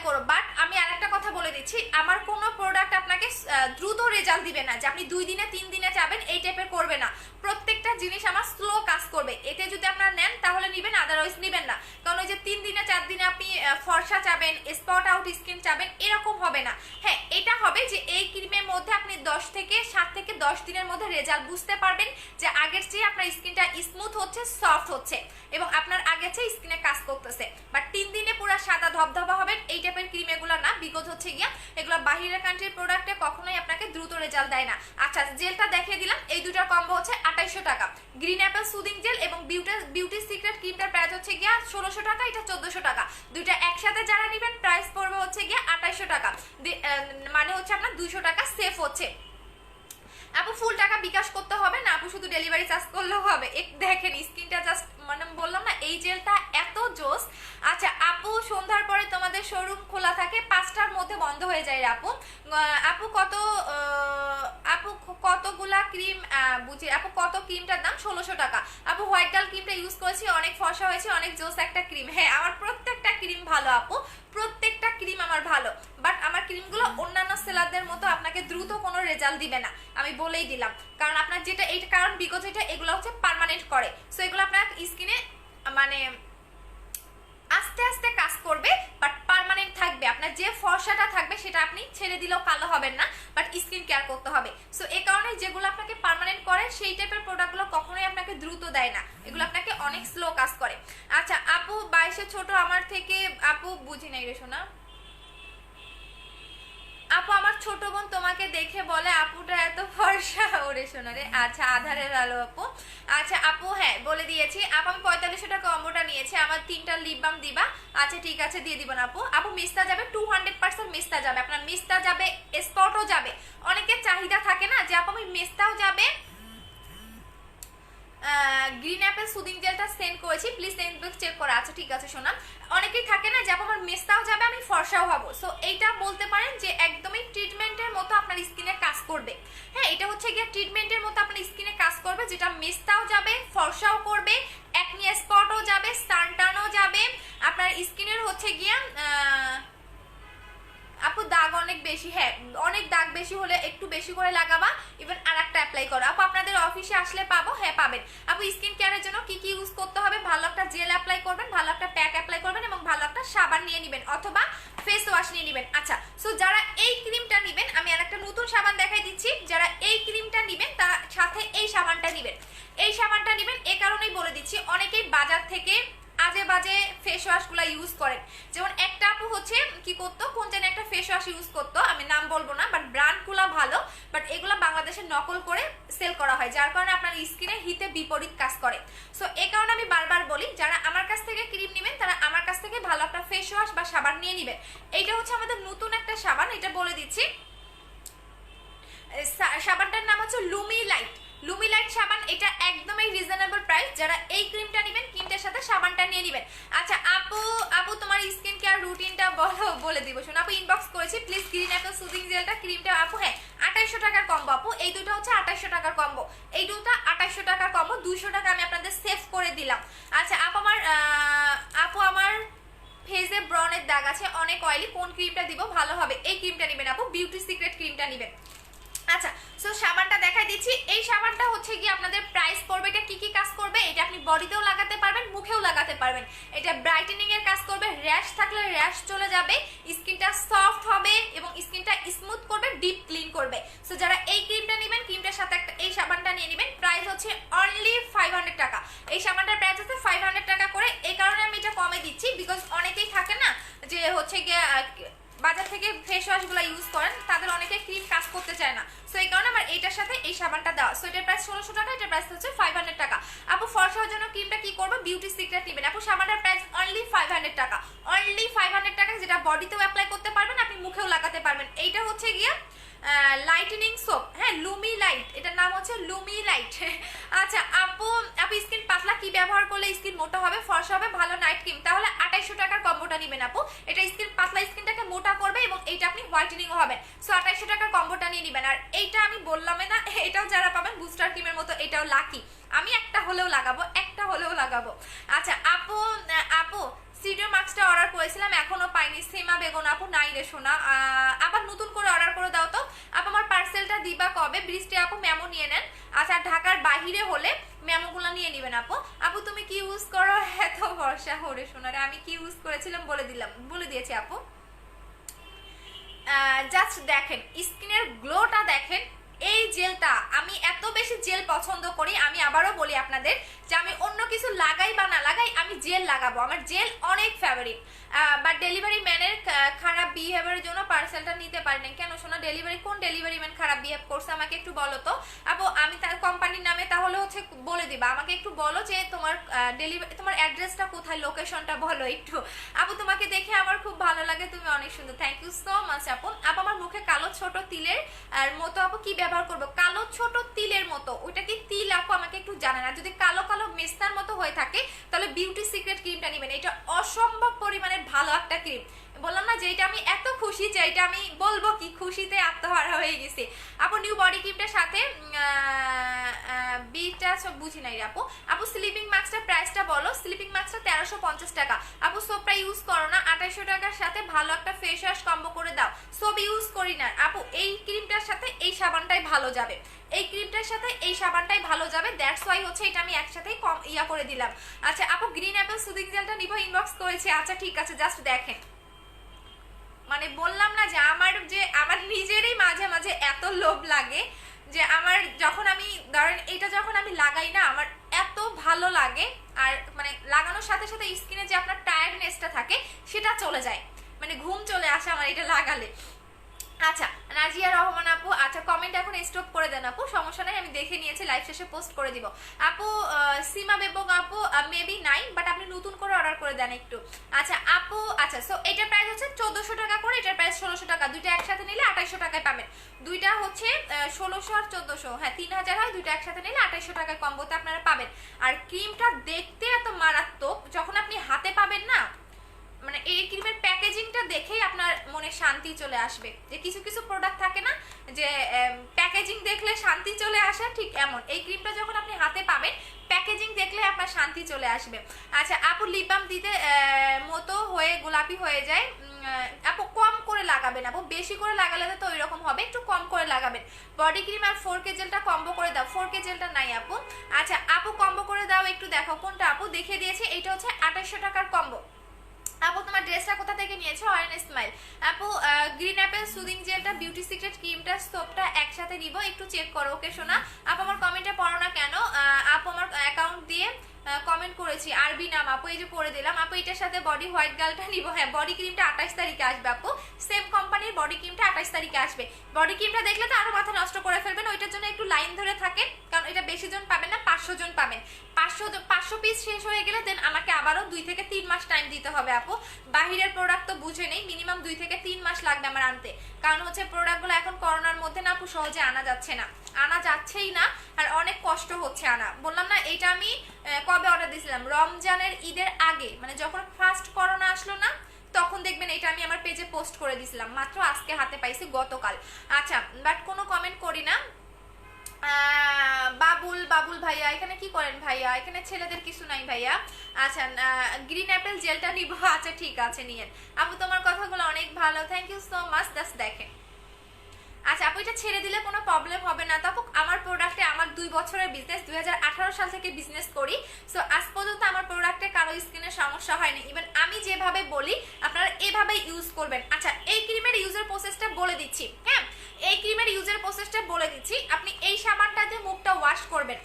করো, বাট আমি আরেকটা কথা বলে দিচ্ছি, আমার কোনো প্রোডাক্ট আপনাকে দ্রুত রেজাল্ট দিবে না, যে আপনি 2 দিনে 3 দিনে যাবেন এই টাইপের করবে না, প্রত্যেকটা জিনিস আমার স্লো কাজ করবে, এতে যদি আপনারা নেন তাহলে নিবেন, আদারওয়াইজ নিবেন না, কারণ ওই যে 3 দিনে 4 দিনে আপনি ফর্সা চাবেন, স্পট আউট স্কিন চাবেন, এরকম হবে না। হ্যাঁ এটা হবে যে এই ক্রিমের মধ্যে আপনি 7 থেকে 10 দিনের মধ্যে রেজাল্ট বুঝতে পারবেন, যে আগের চেয়ে আপনার স্কিনটা স্মুথ হচ্ছে, সফট হচ্ছে এবং আপনার আগের চেয়ে স্কিনে কাজ করতেছে, বাট 3 দিনে পুরো সাদা ধবধবা হবেন এই টাইপের ক্রিম এগুলো না, বিকজ হচ্ছে গিয়া এগুলো বাহিরের কান্ট্রির প্রোডাক্টে কখনোই আপনাকে দ্রুত রেজাল্ট দেয় না। আচ্ছা জেলটা দেখিয়ে দিলাম, এই দুটার কম্বো হচ্ছে 2800 টাকা, গ্রিন অ্যাপেল সুদিং জেল এবং বিউটি সিক্রেট ক্রিমটার প্রাইস হচ্ছে গিয়া 1600 টাকা, এটা 1400 টাকা, দুইটা একসাথে যারা নেবেন প্রাইস পড়বে হচ্ছে গিয়া 2800 টাকা, মানে হচ্ছে আপনার 200 টাকা সেফ হচ্ছে। আপু ফুল টাকা বিকাশ করতে হবে না আপু, শুধু ডেলিভারি চার্জ করলেও হবে, দেখেন স্কিনটা জাস্ট মানে বললাম না এই জেলটা এত জোস। আচ্ছা আপু সন্ধ্যার পরে তোমাদের শোরুম খোলা থাকে, 5টার মধ্যে বন্ধ হয়ে যায় আপু। আপু আপু কতগুলা ক্রিম বুঝি আপু, কত ক্রিমটার দাম? 1600 টাকা আপু। হোয়াইট গার্ল ক্রিমটা ইউজ করেছি, অনেক ফর্সা হয়েছে, অনেক জোস একটা ক্রিম। হ্যাঁ আমার প্রত্যেকটা ক্রিম ভালো আপু, প্রত্যেকটা ক্রিম আমার ভালো, বাট আমার ক্রিমগুলো অন্যান্য সেলারদের মতো আপনাকে দ্রুত কোনো রেজাল্ট দিবে না, আমি বলেই দিলাম, কারণ আপনার যেটা এইটা কারণ বিকজ এগুলো হচ্ছে পার্মানেন্ট করে, সো এগুলো আপনার স্কিনে মানে আস্তে আস্তে কাজ করবে, বাট পার্মানেন্ট থাকবে, আপনার যে ফর্সাটা থাকবে সেটা আপনি ছেড়ে দিলেও কালো হবেন না, বাট স্কিন কেয়ার করতে হবে, সো এই কারণে যেগুলো আপনাকে পার্মানেন্ট করে সেই টাইপের প্রোডাক্টগুলো কখনোই আপনাকে দ্রুত দেয় না, এগুলো আপনাকে অনেক স্লো কাজ করে। আচ্ছা আপু 22-এ ছোট আমার থেকে, আপু বুঝি নাই রে শোনা, আপু আমার ছোট বোন তোমাকে দেখে বলে আপুটা এত ফর্সা, ওরে শোনা রে। আচ্ছা আধারের আলো আপু, আচ্ছা আপু হ্যাঁ বলে দিয়েছি আপু, আমি 4500 টাকা কম্বোটা নিয়েছি, আমার 3টা লিপ বাম দিবা, আচ্ছা ঠিক আছে দিয়ে দিবেন আপু। আপু মিস্তা যাবে 200% মিস্তা যাবে, আপনার মিস্তা যাবে, স্পটও যাবে, অনেকের চাহিদা থাকে না যে আপু আমি মিস্তাও যাবে, গ্রিন অ্যাপেল সুদিং জেলটা সেন্ড করেছি, প্লিজ সেন্ড বক্স চেক করা, আচ্ছা ঠিক আছে শোনা। অনেকেই থাকে না যে আমার মেস্তাও যাবে আমি ফর্সাও হবো, সো এইটা বলতে পারেন যে একদমই ট্রিটমেন্টের মতো আপনার স্কিনে কাজ করবে। হ্যাঁ এটা হচ্ছে গিয়ে ট্রিটমেন্টের মতো আপনার স্কিনে কাজ করবে, যেটা মেস্তাও যাবে, ফর্সাও করবে, 1 অ্যাকনি স্পটও যাবে, সানটানও যাবে, আপনার স্কিনের হচ্ছে গিয়া আপু দাগ অনেক বেশি, হ্যাঁ অনেক দাগ বেশি হলে একটু বেশি করে লাগাবা, ইভেন আর একটা অ্যাপ্লাই করো আপু। আপনাদের অফিসে আসলে পাবো, হ্যাঁ পাবেন আপু। স্কিন কেয়ারের জন্য কি কি ইউজ করতে হবে, ভালো একটা জেল অ্যাপ্লাই করবেন, ভালো একটা প্যাক অ্যাপ্লাই করবেন এবং ভালো একটা সাবান নিয়ে নেবেন অথবা ফেস ওয়াশ নিয়ে নেবেন। আচ্ছা, সো যারা এই ক্রিমটা নেবেন, আমি আর একটা নতুন সাবান দেখাই দিচ্ছি, যারা এই ক্রিমটা নেবেন তারা সাথে এই সাবানটা নেবেন। এই সাবানটা নেবেন এই কারণেই বলে দিচ্ছি, অনেকেই বাজার থেকে আজে বাজে ফেস ওয়াশগুলো ইউজ করেন। যেমন একটা আপু হচ্ছে কি করতো, কোন যেন একটা ফেস ওয়াশ ইউজ করতো, আমি নাম বলবো না, বাট ব্র্যান্ডগুলো ভালো, বাট এগুলো বাংলাদেশে নকল করে সেল করা হয়, যার কারণে আপনার স্কিনে হিতে বিপরীত কাজ করে। সো এই কারণে আমি বারবার বলি, যারা আমার কাছ থেকে ক্রিম নেবেন তারা আমার কাছ থেকে ভালো একটা ফেস ওয়াশ বা সাবান নিয়ে নেবেন। এইটা হচ্ছে আমাদের নতুন একটা সাবান, এটা বলে দিচ্ছি, সাবানটার নাম হচ্ছে লুমি লাইট। লুমি লাইট সাবান, এটা একদমই রিজনেবল প্রাইস। যারা এই ক্রিমটা নেবেন, ক্রিমটার সাথে সাবানটা নিয়ে নেবেন। আচ্ছা আপু, আপু তোমার স্কিন কেয়ার রুটিনটা বলো, বলে দিব শোনো আপু। ইনবক্স করেছি, প্লিজ গ্রিন অ্যাপেল সুদিং জেলটা, ক্রিমটা আপু, হ্যাঁ 2800 টাকার কম্বো আপু। এই দুটো হচ্ছে 2800 টাকার কম্বো, এই দুটো 2800 টাকার কম্বো, 200 টাকা আমি আপনাদের সেভ করে দিলাম। আচ্ছা আপু আমার ফেসে ব্রনের দাগ আছে, অনেক অয়েলি, কোন ক্রিমটা দিব ভালো হবে? এই ক্রিমটা নেবেন আপু, বিউটি সিক্রেট ক্রিমটা নেবেন। আচ্ছা, সো সাবানটা দেখাই দিচ্ছি। এই সাবানটা হচ্ছে কি আপনাদের প্রাইস পড়বে, এটা কি কি কাজ করবে, এটা আপনি বডিতেও লাগাতে পারবেন, মুখেও লাগাতে পারবেন। এটা ব্রাইটেনিং এর কাজ করবে, র্যাশ থাকলে র্যাশ চলে যাবে, স্কিনটা সফট হবে এবং স্কিনটা স্মুথ করবে, ডিপ ক্লিন করবে। সো যারা এই ক্রিমটা নেবেন, ক্রিমটার সাথে একটা এই সাবানটা নিয়ে নেবেন। প্রাইস হচ্ছে অনলি 500 টাকা। এই সাবানটার প্রাইস হচ্ছে 500 টাকা করে। এই কারণে আমি এটা কমে দিচ্ছি, বিকজ অনেকেই থাকে না যে হচ্ছে গিয়ে বাজার থেকে ফেস ওয়াশগুলো ইউজ করেন, তাদের অনেকে ক্রিম কাজ করতে চায় না। সো এই কারণে আমার এইটার সাথে এই সাবানটা দেওয়া। সো এটার প্রাইস 1600 টাকা, এটার প্রাইস হচ্ছে 500 টাকা। আপু ফর্সার জন্য ক্রিমটা কি করবো, বিউটি সিক্রেট নেবেন আপু। সাবানটার প্রাইস অনলি 500 টাকা, অনলি 500 টাকা, যেটা বডিতেও অ্যাপ্লাই করতে পারবেন, আপনি মুখেও লাগাতে পারবেন। এইটা হচ্ছে গিয়ে লাইটেনিং সোপ, হ্যাঁ লুমি লাইট, এটার নাম হচ্ছে লুমি লাইট। আচ্ছা আপু, আপু স্কিন পাতলা কি ব্যবহার করলে স্কিন মোটা হবে, ফর্সা হবে, ভালো নাইট ক্রিম? তাহলে 2800 টাকার কম্বোটা নেবেন আপু। এটা স্কিন পাতলা স্কিনটাকে মোটা করবে এবং এইটা আপনি হোয়াইটেনিংও হবেন। সো 2800 টাকার কম্বোটা নিয়ে নেবেন। আর এইটা আমি বললাম না, এটাও যারা পাবেন বুস্টার ক্রিমের মতো, এটাও লাকি, আমি একটা হলেও লাগাবো, একটা হলেও লাগাবো। আচ্ছা আপু, আপু সিডিও মাস্কটা অর্ডার করেছিলাম, এখনো পাইনি। সীমা বেগম আপু, নাই রে শোনা, আবার নতুন করে অর্ডার করে দাও তো আপু। আমার পার্সেলটা দিবা কবে? বৃষ্টি আপু মেমো নিয়ে নেন। আচ্ছা ঢাকার বাহিরে হলে মেমোগুলো নিয়ে নেবেন আপু। আপু তুমি কি ইউজ করো, এত ভরসা হরে শোনারে, আমি কি ইউজ করেছিলাম বলে দিয়েছি আপু। জাস্ট দেখেন স্কিনের গ্লোটা দেখেন। এই জেলটা, আমি এত বেশি জেল পছন্দ করি, আমি আবারও বলি আপনাদের যে আমি অন্য কিছু লাগাই বা না লাগাই, আমি জেল লাগাবো, আমার জেল অনেক ফেভারিট। বাট ডেলিভারি ম্যানের খারাপ বিহেভিয়ারের জন্য পার্সেলটা নিতে পারি না কেন শোনা? কোন ডেলিভারি ম্যান খারাপ বিহেভ করছে আমাকে একটু বলো তো আপু। আমি তার কোম্পানির নামে তাহলে হচ্ছে বলে দিবা, আমাকে একটু বলো যে তোমার তোমার অ্যাড্রেসটা কোথায়, লোকেশনটা বলো একটু আপু। তোমাকে দেখে আমার খুব ভালো লাগে, তুমি অনেক সুন্দর, থ্যাংক ইউ সো মাচ আপু। আপু আমার মুখে কালো ছোট তিলের মতো আপু, কি ব্যবহার করবো? কালো ছোট তিলের মতো, ওইটা কি তিল আপু? আমাকে একটু জানেন। আর যদি কালো কালো মেস্তার মতো হয়ে থাকে তাহলে বিউটি সিক্রেট ক্রিমটা নেবেন, এটা অসম্ভব পরিমাণে ভালো একটা ক্রিম। বললাম না যে এটা আমি এত খুশি যে এটা আমি বলবো কি, খুশিতে আত্মহারা হয়ে গেছে আপু। নিউ বডি ক্রিমটার সাথে বিটা সব বুঝি নাই আপু। আপু স্লিপিং মাস্কটার প্রাইসটা বলো। স্লিপিং মাস্কটা 1350 টাকা আপু। সোপটা ইউজ করো না, 2800 টাকার সাথে ভালো একটা ফেস ওয়াশ কম্বো করে দাও। সোপ ইউজ করি না আপু, এই ক্রিমটার সাথে এই সাবানটাই ভালো যাবে, এই ক্রিমটার সাথে এই সাবানটাই ভালো যাবে, দ্যাটস ওয়াই হচ্ছে এটা আমি একসাথেই কম করে দিলাম। আচ্ছা আপু গ্রিন অ্যাপেল সুদিং জেলটা নিব, ইনবক্স করেছি। আচ্ছা ঠিক আছে, জাস্ট দেখেন, মানে বললাম না যে আমার নিজেরই মাঝে মাঝে এত লোভ লাগে যে আমার যখন আমি ধরেন এটা যখন আমি লাগাই না, আমার এত ভালো লাগে। আর মানে লাগানোর সাথে সাথে স্কিনে যে আপনার টায়ার্ডনেসটা থাকে সেটা চলে যায়, মানে ঘুম চলে আসে আমার এটা লাগালে। আচ্ছা নাজিয়া রহমান আপু, আচ্ছা কমেন্ট এখন স্টপ করে দেন আপু, সমস্যা নাই, আমি দেখে নিয়েছি, লাইভ শেষে পোস্ট করে দিব আপু। সীমা বেগম আপু মেবি নাই, বাট আপনি নতুন করে অর্ডার করে দেন একটু। আচ্ছা আপু, আচ্ছা সো এটার প্রাইস হচ্ছে 1400 টাকা করে, এটার প্রাইস 1600 টাকা, দুইটা একসাথে নিলে 2800 টাকায় পাবেন। দুইটা হচ্ছে 1600 আর 1400, হ্যাঁ 3000 হয়, দুইটা একসাথে নিলে 2800 টাকায় কম্বোতে আপনারা পাবেন। আর ক্রিমটা দেখতে এত মারাত্মক, যখন আপনি হাতে পাবেন না, মানে এই ক্রিমের প্যাকেজিংটা দেখেই আপনার মনে শান্তি চলে আসবে। যে কিছু কিছু প্রোডাক্ট থাকে না যে প্যাকেজিং দেখলে শান্তি চলে আসে, ঠিক এমন এই ক্রিমটা যখন আপনি হাতে পাবেন প্যাকেজিং দেখলে আপনার শান্তি চলে আসবে। আচ্ছা আপু লিপ বাম দিতে মতো হয়ে গোলাপি হয়ে যায়, আপু কম করে লাগাবেন, আপু বেশি করে লাগালে তো ওই রকম হবে, একটু কম করে লাগাবেন। বডি ক্রিম আর 4K জেলটা কম্বো করে দাও, 4K জেলটা নাই আপু। আচ্ছা আপু কম্বো করে দাও একটু দেখো কোনটা আপু, দেখিয়ে দিয়েছে এইটা হচ্ছে 2800 টাকার কম্বো। আপু তোমার ড্রেসটা কোথা থেকে নিয়েছো? অরেন স্মাইল। আপু গ্রিন অ্যাপেল সুদিং জেলটা, বিউটি সিক্রেট ক্রিমটা, সোপটা একসাথে নিব, একটু চেক করো ওকে সোনা। আপু আমার কমেন্টে পড়ো না কেন? আপু আমার অ্যাকাউন্ট দিয়ে কমেন্ট করেছি, আরবি নাম আপু, এই যে করে দিলাম আপু। এটার সাথে বডি হোয়াইট গার্লটা নিব, হ্যাঁ বডি ক্রিমটা 28 তারিখে আসবে আপু, সেম কোম্পানির বডি ক্রিমটা 28 তারিখে আসবে। বডি ক্রিমটা দেখলে তো আরো মাথা নষ্ট করে ফেলবেন, ওইটার জন্য একটু লাইন ধরে থাকেন, কারণ এটা বেশি জন পাবেন না, 500 জন পাবেন। 500 পিস শেষ হয়ে গেলে দেন আমাকে আবারও 2 থেকে 3 মাস টাইম দিতে হবে আপু। বাহিরের প্রোডাক্ট তো বুঝে নেই, মিনিমাম 2 থেকে 3 মাস লাগবে আমার আনতে, কারণ হচ্ছে প্রোডাক্টগুলো এখন করোনার মধ্যে না আপু সহজে আনা যাচ্ছে না, আনা যাচ্ছেই না, আর অনেক কষ্ট হচ্ছে আনা। বললাম না এটা আমি কবে অর্ডার দিয়েছিলাম, রমজানের ঈদের আগে, মানে যখন ফার্স্ট করোনা আসলো না তখন দেখবেন এটা আমি আমার পেজে পোস্ট করে দিয়েছিলাম, মাত্র আজকে হাতে পাইছি গতকাল। আচ্ছা বাট কোনো কমেন্ট করি না। বাবুল ভাইয়া এখানে কি করেন ভাইয়া? এখানে ছেলেদের কিছু নাই ভাইয়া। আচ্ছা গ্রিন অ্যাপেল জেলটা নিব, আচ্ছা ঠিক আছে নিয়েন আপু, তোমার কথাগুলো অনেক ভালো, thank you so much. Das দেখেন আচ্ছা আপু এটা ছেড়ে দিলে কোনো প্রবলেম হবে না তো আপু? আমার প্রোডাক্টে আমার 2 বছরের বিজনেস, 2018 সাল থেকে বিজনেস করি, সো আজ পর্যন্ত আমার প্রোডাক্টে কারো স্কিনের সমস্যা হয়নি। ইভেন আমি যেভাবে বলি আপনারা এভাবে ইউজ করবেন। আচ্ছা এই ক্রিমের ইউজার প্রসেসটা বলে দিচ্ছি, হ্যাঁ এই ক্রিমের ইউজার প্রসেসটা বলে দিচ্ছি। আপনি এই সাবানটাতে মুখটা ওয়াশ করবেন,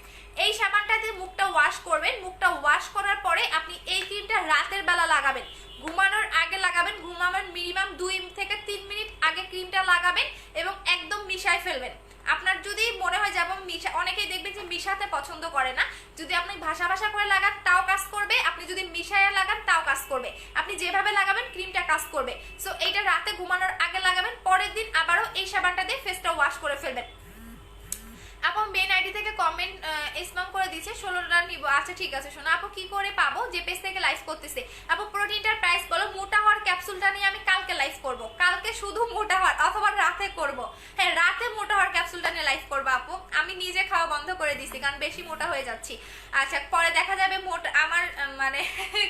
এই সাবানটাতে মুখটা ওয়াশ করবেন, মুখটা ওয়াশ করার পরে আপনি এই ক্রিমটা রাতের বেলা লাগাবেন, ঘুমানোর আগে লাগাবেন, ঘুমানোর মিনিমাম 2 থেকে 3 মিনিট আগে ক্রিমটা লাগাবেন এবং একদম মিশায় ফেলবেন। আপনার যদি মনে হয় যেমন অনেকেই দেখবেন যে মিশাতে পছন্দ করে না, যদি আপনি ভাষা ভাষা করে লাগান তাও কাজ করবে, আপনি যদি মিশাইয়া লাগান তাও কাজ করবে, আপনি যেভাবে লাগাবেন ক্রিমটা কাজ করবে। সো এইটা রাতে ঘুমানোর আগে লাগাবেন, পরের দিন আবারও এই সাবানটা দিয়ে ফেসটা ওয়াশ করে ফেলবেন। আপু মেন আইডি থেকে কমেন্ট স্প্যাম করে দিচ্ছে 16টা নিব, আচ্ছা ঠিক আছে শোনো আপু কি করে পাবো? যে পেজ থেকে লাইভ করতেছে আপু প্রোটিনটার প্রাইস বলো। মোটা হওয়ার ক্যাপসুলটা নিয়ে আমি কালকে লাইভ করব, কালকে শুধু মোটা হওয়ার, অথবা রাতে করব, হ্যাঁ রাতে মোটা হওয়ার ক্যাপসুলটা নিয়ে লাইভ করবো আপু। আমি নিজে খাওয়া বন্ধ করে দিছি কারণ বেশি মোটা হয়ে যাচ্ছি। আচ্ছা পরে দেখা যাবে মোটা আমার মানে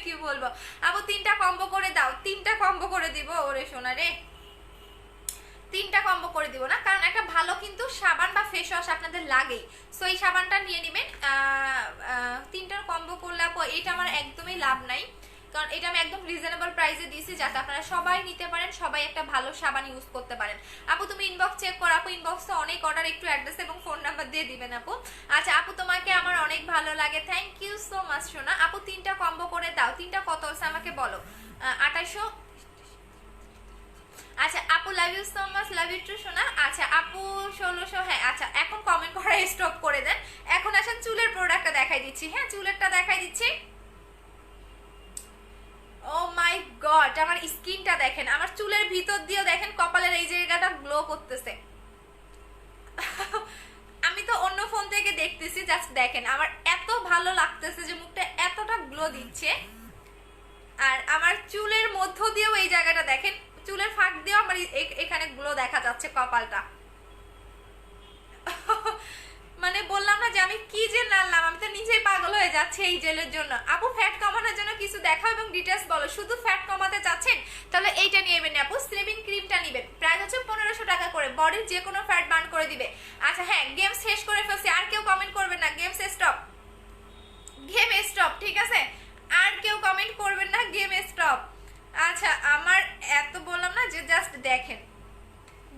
কি বলবো আপু 3টা কম্বো করে দাও, 3টা কম্বো করে দিব। ওরে সোনা রে 3টা কম্বো করে দিব না, কারণ একটা ভালো কিন্তু সাবান বা ফেস ওয়াশ আপনাদের লাগেই, সো এই সাবানটা নিয়ে নেবেন। 3টার কম্বো করলে আপু এটা আমার একদমই লাভ নাই, কারণ এটা আমি একদম রিজনেবল প্রাইসে দিয়েছি যাতে আপনারা সবাই নিতে পারেন, সবাই একটা ভালো সাবান ইউজ করতে পারেন। আপু তুমি ইনবক্স চেক করো আপু, ইনবক্সে অনেক অর্ডার, একটু অ্যাড্রেস এবং ফোন নাম্বার দিয়ে দিবেন আপু। আচ্ছা আপু তোমাকে আমার অনেক ভালো লাগে, থ্যাংক ইউ সো মাচ সোনা। আপু 3টা কম্বো করে দাও, 3টা কত আছে আমাকে বলো? 2800। আচ্ছা আপু love you so much, love you too সোনা। আচ্ছা আপু 1600, হ্যাঁ আচ্ছা এখন কমেন্ট করা স্টপ করে দেন, এখন আসেন চুলের প্রোডাক্টটা দেখাই দিচ্ছি, হ্যাঁ চুলেরটা দেখাই দিচ্ছি। ও মাই গড আমার স্কিনটা দেখেন, আমার চুলের ভিতর দিয়েও দেখেন কপালের এই জায়গাটা গ্লো করতেছে। আমি তো অন্য ফোন থেকে দেখতেছি, জাস্ট দেখেন আমার এত ভালো লাগতেছে যে মুখটা এতটা গ্লো দিচ্ছে, আর আমার চুলের মধ্য দিয়েও এই জায়গাটা দেখেন, চুলের ফাঁক দিয়েও আমার এখানে গ্লো দেখা যাচ্ছে কপালটা। মানে বললাম না যে আমি কি যে নাড়লাম, আমি তো নিজেই পাগল হয়ে যাচ্ছে এই জেলের জন্য। আপু ফ্যাট কমানোর জন্য কিছু দেখাও এবং ডিটেলস বলো। শুধু ফ্যাট কমাতে চাচ্ছেন তাহলে এইটা নিয়ে নেবেন আপু, স্লিমিং ক্রিমটা নেবেন, প্রাইস হচ্ছে 1500 টাকা করে, বডির যে কোনো ফ্যাট বার্ন করে দিবে। আচ্ছা হ্যাঁ গেম শেষ করে ফেলছি, আর কেউ কমেন্ট করবেন না, গেম স্টপ, গেম স্টপ, ঠিক আছে আর কেউ কমেন্ট করবেন না, গেম স্টপ। আচ্ছা আমার এত বললাম না যে জাস্ট দেখেন,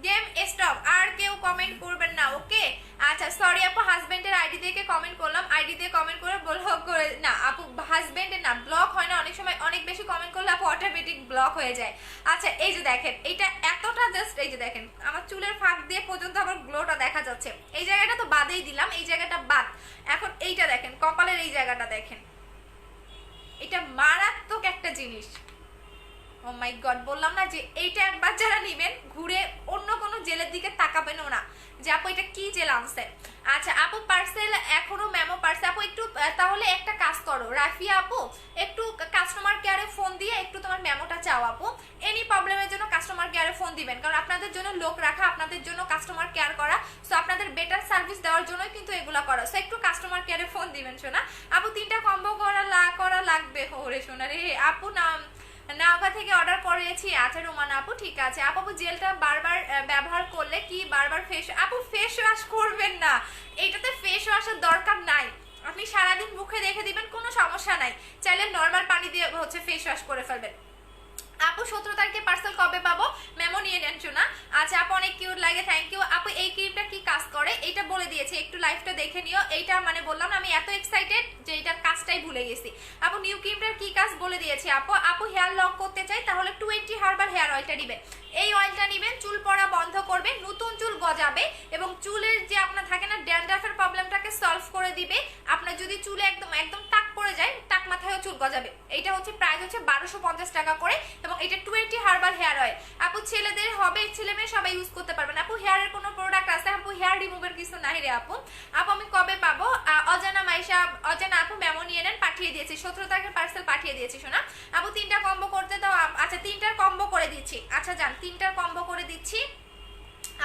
গেম স্টপ, আর কেউ কমেন্ট করবেন না, ওকে। আচ্ছা সরি আপু হাজবেন্ডের আইডি থেকে কমেন্ট করলাম, আইডি দিয়ে কমেন্ট করে ব্লক করে না আপু, হাজবেন্ডের না ব্লক হয় না, অনেক সময় অনেক বেশি কমেন্ট করলে আপু অটোমেটিক ব্লক হয়ে যায়। আচ্ছা এই যে দেখেন এটা এতটা জাস্ট, এই যে দেখেন আমার চুলের ফাঁক দিয়ে পর্যন্ত আমার গ্লোটা দেখা যাচ্ছে, এই জায়গাটা তো বাদেই দিলাম, এই জায়গাটা বাদ, এখন এইটা দেখেন কপালের এই জায়গাটা দেখেন, এটা মারাত্মক একটা জিনিস। ও মাই গড বললাম না যে এইটা একবার যারা নেবেন ঘুরে অন্য কোনো জেলের দিকে তাকাবেনও না যে আপু এটা কি জেল আনছে। আচ্ছা আপু পার্সেল এখনো মেমো পার্সেল আপু একটু তাহলে একটা কাজ করো রাফিয়া আপু, একটু কাস্টমার কেয়ারে ফোন দিয়ে একটু তোমার মেমোটা চাও আপু, এনি প্রবলেমের জন্য কাস্টমার কেয়ারে ফোন দিবেন, কারণ আপনাদের জন্য লোক রাখা, আপনাদের জন্য কাস্টমার কেয়ার করা, সো আপনাদের বেটার সার্ভিস দেওয়ার জন্যই কিন্তু এগুলো করা। সো একটু কাস্টমার কেয়ারে ফোন দিবেন শোনা। আপু 3টা কম্বো করা লাগবে। ওরে শোনা রে আপু, নাওকা থেকে অর্ডার করেছি। আচ্ছা রোমানা আপু ঠিক আছে। আপু জেলটা বারবার ব্যবহার করলে কি বারবার ফেস ওয়াশ করবেন না, এইটাতে ফেস ওয়াশের দরকার নাই, আপনি সারাদিন মুখে রেখে দিবেন, কোনো সমস্যা নাই, চাইলে নর্মাল পানি দিয়ে হচ্ছে ফেস ওয়াশ করে ফেলবেন। আপু 17 তারিখে পার্সেল কবে পাবো? মেমো নিয়ে নেন শোনা। আচ্ছা আপু অনেক কিউট লাগে, থ্যাংক ইউ। আপু এই ক্রিমটা কি কাজ করে এটা বলে দিয়েছি, একটু লাইভটা দেখে নিও। এইটা মানে বললাম না আমি এত এক্সাইটেড যে এটার কাজটাই ভুলে গেছি। আপু নিউ ক্রিমটার কি কাজ বলে দিয়েছি। আপু হেয়ার লং করতে চাই তাহলে 20 হার্বাল হেয়ার অয়েলটা নেবেন, এই অয়েলটা নেবেন, চুল পড়া বন্ধ করবে, নতুন চুল গজাবে এবং চুলের যে আপনার থাকে না ড্যান্ড্রাফের প্রবলেমটাকে সলভ করে দিবে। আপনার যদি চুলে একদম টাক পড়ে যায়, টাক মাথায়ও চুল গজাবে। এইটা হচ্ছে প্রাইস হচ্ছে 1250 টাকা করে এবং এটা 20 হার্বাল হেয়ার অয়েল। আপু ছেলেদের হবে, ছেলে মেয়ে সবাই ইউজ করতে পারবেন। আপু হেয়ারের কোনো প্রোডাক্ট আছে? আপু হেয়ার রিমুভার কিছু নাই রে আপু। আমি কবে পাবো? অজানা আপু মেমো নিয়ে নেন, পাঠিয়ে দিয়েছি, 17 তারিখের পার্সেল পাঠিয়ে দিয়েছি শোনা। আপু 3টা কম্বো করতে দাও। আচ্ছা 3টার কম্বো করে দিচ্ছি। আচ্ছা যান 3টার কম্বো করে দিচ্ছি,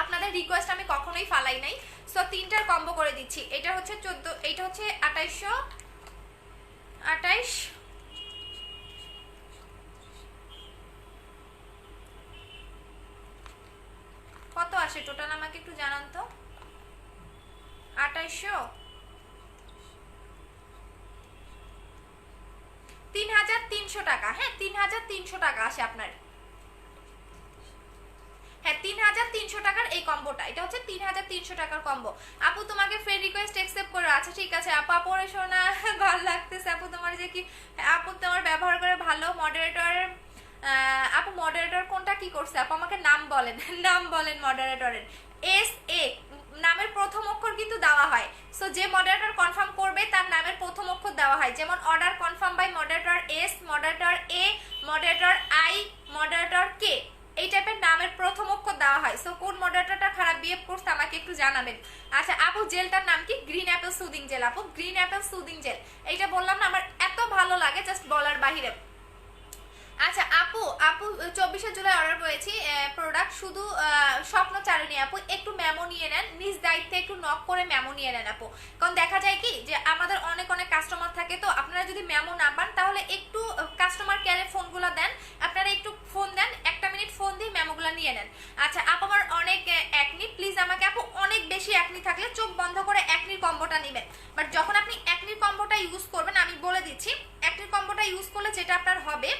আপনাদের রিকোয়েস্ট আমি কখনোই ফালাই নাই, সো 3টার কম্বো করে দিচ্ছি। এটা হচ্ছে 14, এটা হচ্ছে 2828 কত আসে টোটাল আমাকে একটু জানান তো। 2800 3300 টাকা। হ্যাঁ 3300 টাকা আসে আপনার। হ্যাঁ 3300 টাকার এই কম্বোটা, এটা হচ্ছে 3300 টাকার কম্বো। আপু তোমাকে ফ্রেন্ড রিকোয়েস্ট অ্যাকসেপ্ট করে। আচ্ছা ঠিক আছে আপু। পরে শোনা ভালো লাগতেছে আপু তোমার যে কি, আপু তোমার ব্যবহার করে ভালো। মডারেটরের আপু মডারেটর কোনটা কি করছে আপু আমাকে নাম বলেন, নাম বলেন মডারেটরের। SA নামের প্রথম অক্ষর কিন্তু দেওয়া হয়, সো যে মডারেটর কনফার্ম করবে তার নামের প্রথম অক্ষর দেওয়া হয়, যেমন order confirm by moderator S, moderator A, moderator I, moderator K, এই টাইপের নামের প্রথম অক্ষর দেওয়া হয়। সো কোন মডারেটরটা খারাপ বিহেভ করছে আমাকে একটু জানাবেন। আচ্ছা আপু জেলটার নাম কি? Green apple soothing jail. আপু গ্রিন অ্যাপেল সুদিং জেল, এইটা বললাম না আমার এত ভালো লাগে জাস্ট বলার বাহিরে। আচ্ছা আপু 24শে জুলাই অর্ডার করেছি প্রোডাক্ট, শুধু স্বপ্ন চালনি আপু, একটু মেমো নিয়ে নেন, নিজ দায়িত্বে একটু নক করে মেমো নিয়ে নেন আপু, কারণ দেখা যায় কি যে আমাদের অনেক কাস্টমার থাকে, তো আপনারা যদি মেমো না পান তাহলে একটু কাস্টমার কেয়ারে ফোনগুলো দেন, আপনারা একটু ফোন দেন, 1 মিনিট ফোন দিয়ে মেমোগুলো নিয়ে নেন। আচ্ছা আপু আমার অনেক একনি, প্লিজ আমাকে আপু অনেক বেশি একনি থাকলে চোখ বন্ধ করে একনির কম্বোটা নেবেন, বাট যখন আপনি একনির কম্বোটা ইউজ করবেন আমি বলে দিচ্ছি, একনির কম্বোটা ইউজ করলে যেটা আপনার হবে,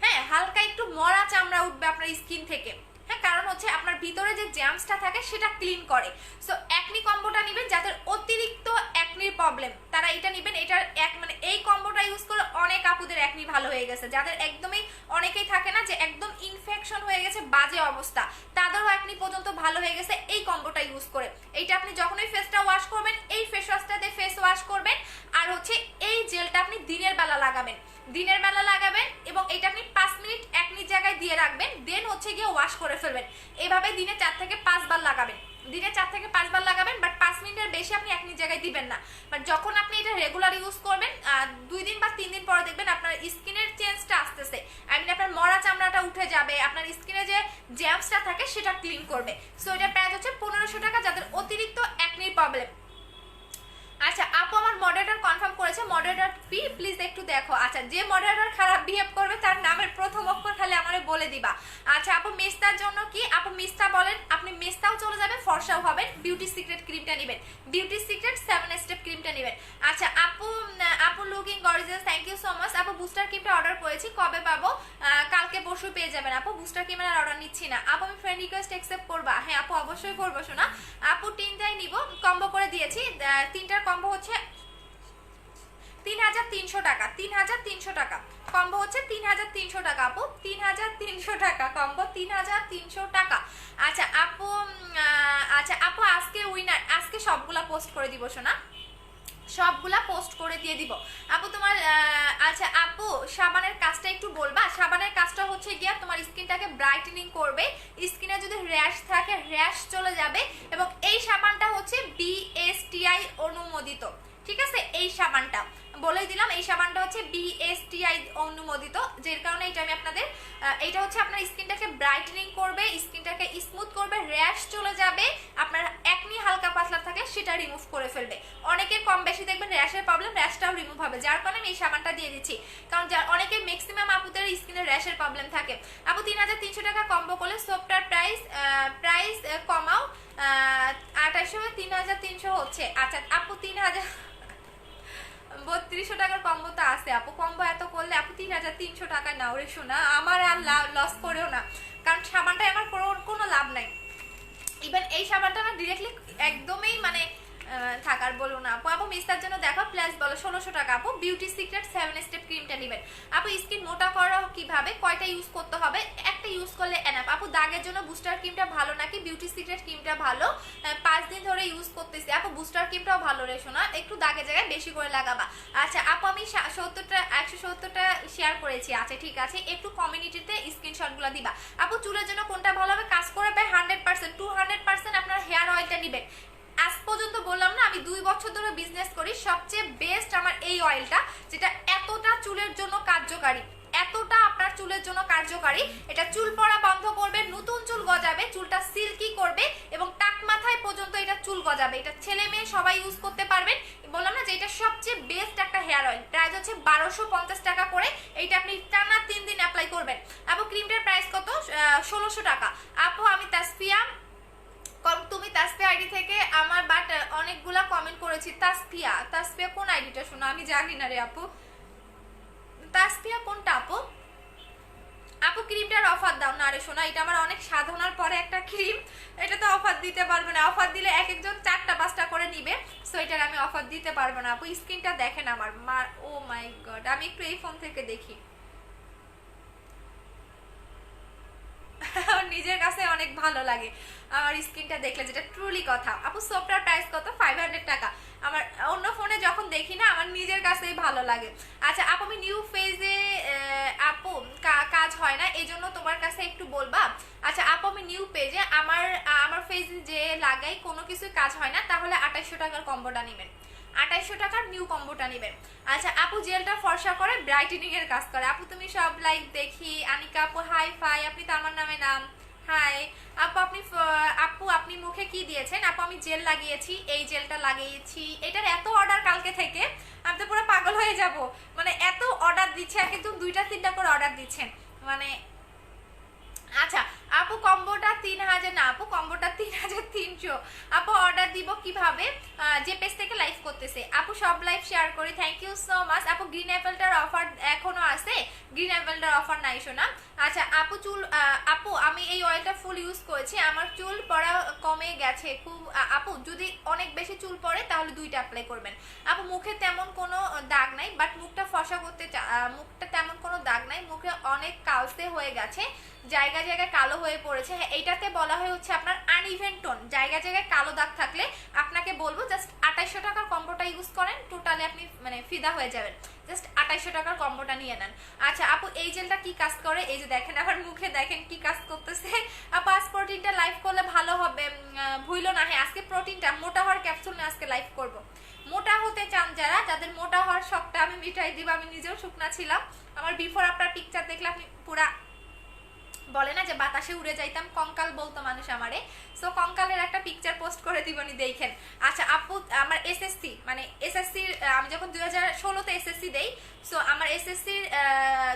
হ্যাঁ হালকা একটু মরা চামড়া উঠবে আপনার স্কিন থেকে, হ্যাঁ কারণ হচ্ছে আপনার ভিতরে যে জ্যামসটা থাকে সেটা ক্লিন করে। সো একনি কম্বোটা নেবেন যাদের অতিরিক্ত একনির প্রবলেম, তারা এটা নেবেন। এটার মানে এই কম্বোটা ইউজ করে অনেক আপুদের একনি ভালো হয়ে গেছে, যাদের একদমই অনেকেই থাকে না যে একদম ইনফেকশন হয়ে গেছে বাজে অবস্থা, তাদেরও একনি পর্যন্ত ভালো হয়ে গেছে এই কম্বোটা ইউজ করে। এইটা আপনি যখনই ফেসটা ওয়াশ করবেন এই ফেস ওয়াশটা দিয়ে ফেস ওয়াশ করবেন, আর হচ্ছে এই জেলটা আপনি দিনের বেলা লাগাবেন, দিনের বেলা লাগাবেন এবং এটা আপনি 5 মিনিট একনির জায়গায় দিয়ে রাখবেন, দেন হচ্ছে গিয়ে ওয়াশ করে ফেলবেন। এভাবে দিনে 4 থেকে 5 বার লাগাবেন, দিনে 4 থেকে 5 বার লাগাবেন, বাট 5 মিনিটের বেশি আপনি একনির জায়গায় দিবেন না। বাট যখন আপনি এটা রেগুলার ইউজ করবেন 2 দিন বা 3 দিন পরে দেখবেন আপনার স্কিনের চেঞ্জটা আসতেছে, আপনার মরা চামড়াটা উঠে যাবে, আপনার স্কিনে যে জ্যামসটা থাকে সেটা ক্লিন করবে। সো এটা প্রাইস হচ্ছে 1500 টাকা যাদের অতিরিক্ত একনির প্রবলেম। আচ্ছা আপু আমার মডারেটর কনফার্ম করেছে, মডারেটর ফি প্লিজ একটু দেখো। আচ্ছা যে মডারেটর খারাপ বিহেভ করবে তার নামের প্রথম অক্ষর খালি আমারে বলে দিবা। আচ্ছা আপু মিস্তার জন্য কি? আপু মিস্তা বলেন, আপনি মিস্তাও চলে যাবে, ফর্সাও হবেন, বিউটি সিক্রেট ক্রিমটা নেবেন, বিউটি সিক্রেট 7 স্টেপ ক্রিমটা নেবেন। আচ্ছা আপু looking gorgeous, thank you so much. আপু বুস্টার ক্রিমটা অর্ডার করেছি, কবে পাবো? কালকে পরশু পেয়ে যাবেন আপু। বুস্টার ক্রিমের আর অর্ডার নিচ্ছি না আপু, আমি ফ্রেন্ড রিকোয়েস্ট অ্যাকসেপ্ট করবা? হ্যাঁ আপু অবশ্যই করবো শোনা। আপু 3টাই নিব, কম্বো করে দিয়েছি, 3টার কম্বো হচ্ছে 3300 টাকা, 3300 টাকা কম্বো হচ্ছে 3300 টাকা আপু, 3300 টাকা কম্বো, 3300 টাকা। আচ্ছা আপু আজকে উইনার, আজকে সবগুলা পোস্ট করে দিব শোনা, সবগুলা পোস্ট করে দিয়ে দিব আপু তোমার। আচ্ছা আপু সাবানের কাজটা একটু বলবা? সাবানের কাজটা হচ্ছে গিয়া তোমার স্কিনটাকে ব্রাইটেনিং করবে, স্কিনে যদি র্যাশ থাকে র্যাশ চলে যাবে, এবং এই সাবানটা হচ্ছে BSTI অনুমোদিত, ঠিক আছে? এই সাবানটা বলেই দিলাম এই সাবানটা হচ্ছে BSTI অনুমোদিত, যের কারণে এটা আমি আপনাদের এটা হচ্ছে আপনার স্কিনটাকে ব্রাইটেনিং করবে, স্কিনটাকে স্মুথ করবে, র্যাশ চলে যাবে, আপনার একনি হালকা পাতলা থাকলে সেটা রিমুভ করে ফেলবে। অনেকের কম বেশি দেখবেন র্যাশের প্রবলেম, র্যাশটাও রিমুভ হবে, যার কারণে আমি এই সাবানটা দিয়ে দিচ্ছি। কারণ অনেকে ম্যাক্সিমাম আপুদের স্কিনের র্যাশের প্রবলেম থাকে। আপু 3300 টাকা কম্বো করলে সোপটার প্রাইস কমাও 2800 3300 হচ্ছে। আচ্ছা আপু 3200 টাকার কম্বো তো আছে আপু, কম্বো এত করলে আপু 3300 টাকা নাও রে শোনা, আমার আর লস করেও না, কারণ সাবানটায় আমার কোনো লাভ নাই। ইভেন এই সাবানটা আমার ডিরেক্টলি একদমই মানে থাকার বলো না আপু। আপু মিস্তার জন্য দেখো প্লাস বলো 1600 টাকা আপু। বিউটি সিক্রেট 7 স্টেপ ক্রিমটা নেবেন আপু। স্কিন মোটা করা কিভাবে, কয়টা ইউজ করতে হবে, একটা ইউজ করলে এনাফ আপু। দাগের জন্য বুস্টার ক্রিমটা ভালো নাকি বিউটি সিক্রেট ক্রিমটা ভালো? 5 দিন ধরে ইউজ করতেছি আপু, বুস্টার ক্রিমটাও ভালো রে শোনা, একটু দাগের জায়গায় বেশি করে লাগাবা। আচ্ছা আপু আমি 170টা শেয়ার করেছি, আচ্ছা ঠিক আছে, একটু কমিউনিটিতে স্ক্রিনশটগুলো দিবা আপু। চুলের জন্য কোনটা ভালো হবে, কাজ করে পাই 100% 200% আপনার হেয়ার অয়েলটা নেবেন। আজ পর্যন্ত বললাম না আমি 2 বছর ধরে বিজনেস করি, সবচেয়ে বেস্ট আমার এই অয়েলটা, যেটা এতটা চুলের জন্য কার্যকারী, এতটা আপনার চুলের জন্য কার্যকারী। এটা চুল পড়া বন্ধ করবে, নতুন চুল গজাবে, চুলটা সিল্কি করবে এবং টাক মাথায় পর্যন্ত এটা চুল গজাবে। এটা ছেলে মেয়ে সবাই ইউজ করতে পারবেন। বললাম না যে এটা সবচেয়ে বেস্ট একটা হেয়ার অয়েল, প্রাইস হচ্ছে 1250 টাকা করে। এইটা আপনি টানা 3 দিন অ্যাপ্লাই করবেন আপু। ক্রিমটার প্রাইস কত? 1600 টাকা আপু। আমি তাসফিয়া, তুমি তাসফিয়া আইডি থেকে আমার বাট অনেকগুলা কমেন্ট করেছি। তাসফিয়া কোন আইডিটা শোনো, আমি জানি না রে আপু, তাসফিয়া কোনটা আপু? আপু ক্রিমটার অফার দাও না রে শোনা, এটা আমার অনেক সাধনার পরে একটা ক্রিম, এটা তো অফার দিতে পারবো না। অফার দিলে এক একজন 4টা 5টা করে নিবে, সো এটার আমি অফার দিতে পারবো না আপু। স্কিনটা দেখেন আমার মা, ও মাই গড, আমি একটু এই ফোন থেকে দেখি, নিজের কাছে অনেক ভালো লাগে আমার স্কিনটা দেখলে, যেটা ট্রুলি কথা আপু। সোপটার প্রাইস কত? 500 টাকা। আমার অন্য ফোনে যখন দেখি না আমার নিজের কাছেই ভালো লাগে। আচ্ছা আপু আমি নিউ ফেজে আপু কাজ হয় না, এই জন্য তোমার কাছে একটু বলবা। আচ্ছা আপু আমি নিউ পেজে আমার ফেজে যে লাগাই কোনো কিছু কাজ হয় না, তাহলে 2800 টাকার কম্বোটা নেবেন, 2800 টাকার নিউ কম্বোটা নেবেন। আচ্ছা আপু জেলটা ফর্সা করে ব্রাইটেনিং এর কাজ করে আপু। তুমি সব লাইক দেখি। আনিকা আপু হাই ফাই, আপনি তো আমার নামে নাম। হাই আপু, আপনি মুখে কি দিয়েছেন? আপু আমি জেল লাগিয়েছি, এই জেলটা লাগিয়েছি, এটার এত অর্ডার কালকে থেকে, আমি তো পুরো পাগল হয়ে যাব, মানে এত অর্ডার দিচ্ছে, আর কিন্তু 2টা 3টা করে অর্ডার দিচ্ছেন মানে। আচ্ছা আপু কম্বোটা 3000 না আপু, কম্বোটা 3300 আপু। অর্ডার দিব কিভাবে? যে পেজ থেকে লাইভ করতেছে আপু, সব লাইভ শেয়ার করি, থ্যাংক ইউ সো মাচ আপু। গ্রিন অ্যাপেলটার অফার এখনো আছে? গ্রিন অ্যাপেলটার অফার নাই শোনা। আচ্ছা আপু আপু আমি এই অয়েলটা ফুল ইউজ করেছি, আমার চুল পড়া কমে গেছে খুব আপু। যদি অনেক বেশি চুল পড়ে তাহলে 2টা অ্যাপ্লাই করবেন আপু। মুখে তেমন কোনো দাগ নাই, বাট মুখটা ফসা করতে মুখটা তেমন কোনো দাগ নাই, মুখে অনেক কালসে হয়ে গেছে, জায়গায় জায়গায় কালো হয়ে পড়েছে। হ্যাঁ এইটাতে বলা হয় হচ্ছে আপনার আনইভেন টোন, জায়গায় জায়গায় কালো দাগ থাকলে আপনাকে বলবো জাস্ট 2800 টাকার কম্বোটা ইউজ করেন, টোটালি আপনি মানে ফিদা হয়ে যাবেন। জাস্ট 2800 টাকার কম্বোটা নিয়ে নেন। আচ্ছা আপু এই জেলটা কি কাজ করে? এই যে দেখেন আমার মুখে দেখেন কি কাজ করতেছে আপু। আজ প্রোটিনটা লাইভ করলে ভালো হবে, ভুইলো না। হ্যাঁ আজকে প্রোটিনটা মোটা হওয়ার ক্যাপসুল নিয়ে আজকে লাইভ করব। মোটা হতে চান যারা, যাদের মোটা হওয়ার শখটা আমি মিটাই দিব, আমি নিজেও শুকনা ছিলাম, আমার বিফোর আফটার পিকচার দেখলে আপনি পুরা বলে না যে বাতাসে উড়ে যাইতাম, কঙ্কাল বলতো মানুষ আমারে, সো কঙ্কালের একটা পিকচার পোস্ট করে দিবনি দেখেন। আচ্ছা আপু আমার এসএসসি মানে এসএসসির আমি যখন 2016তে এসএসসি দেই, সো আমার এসএসসির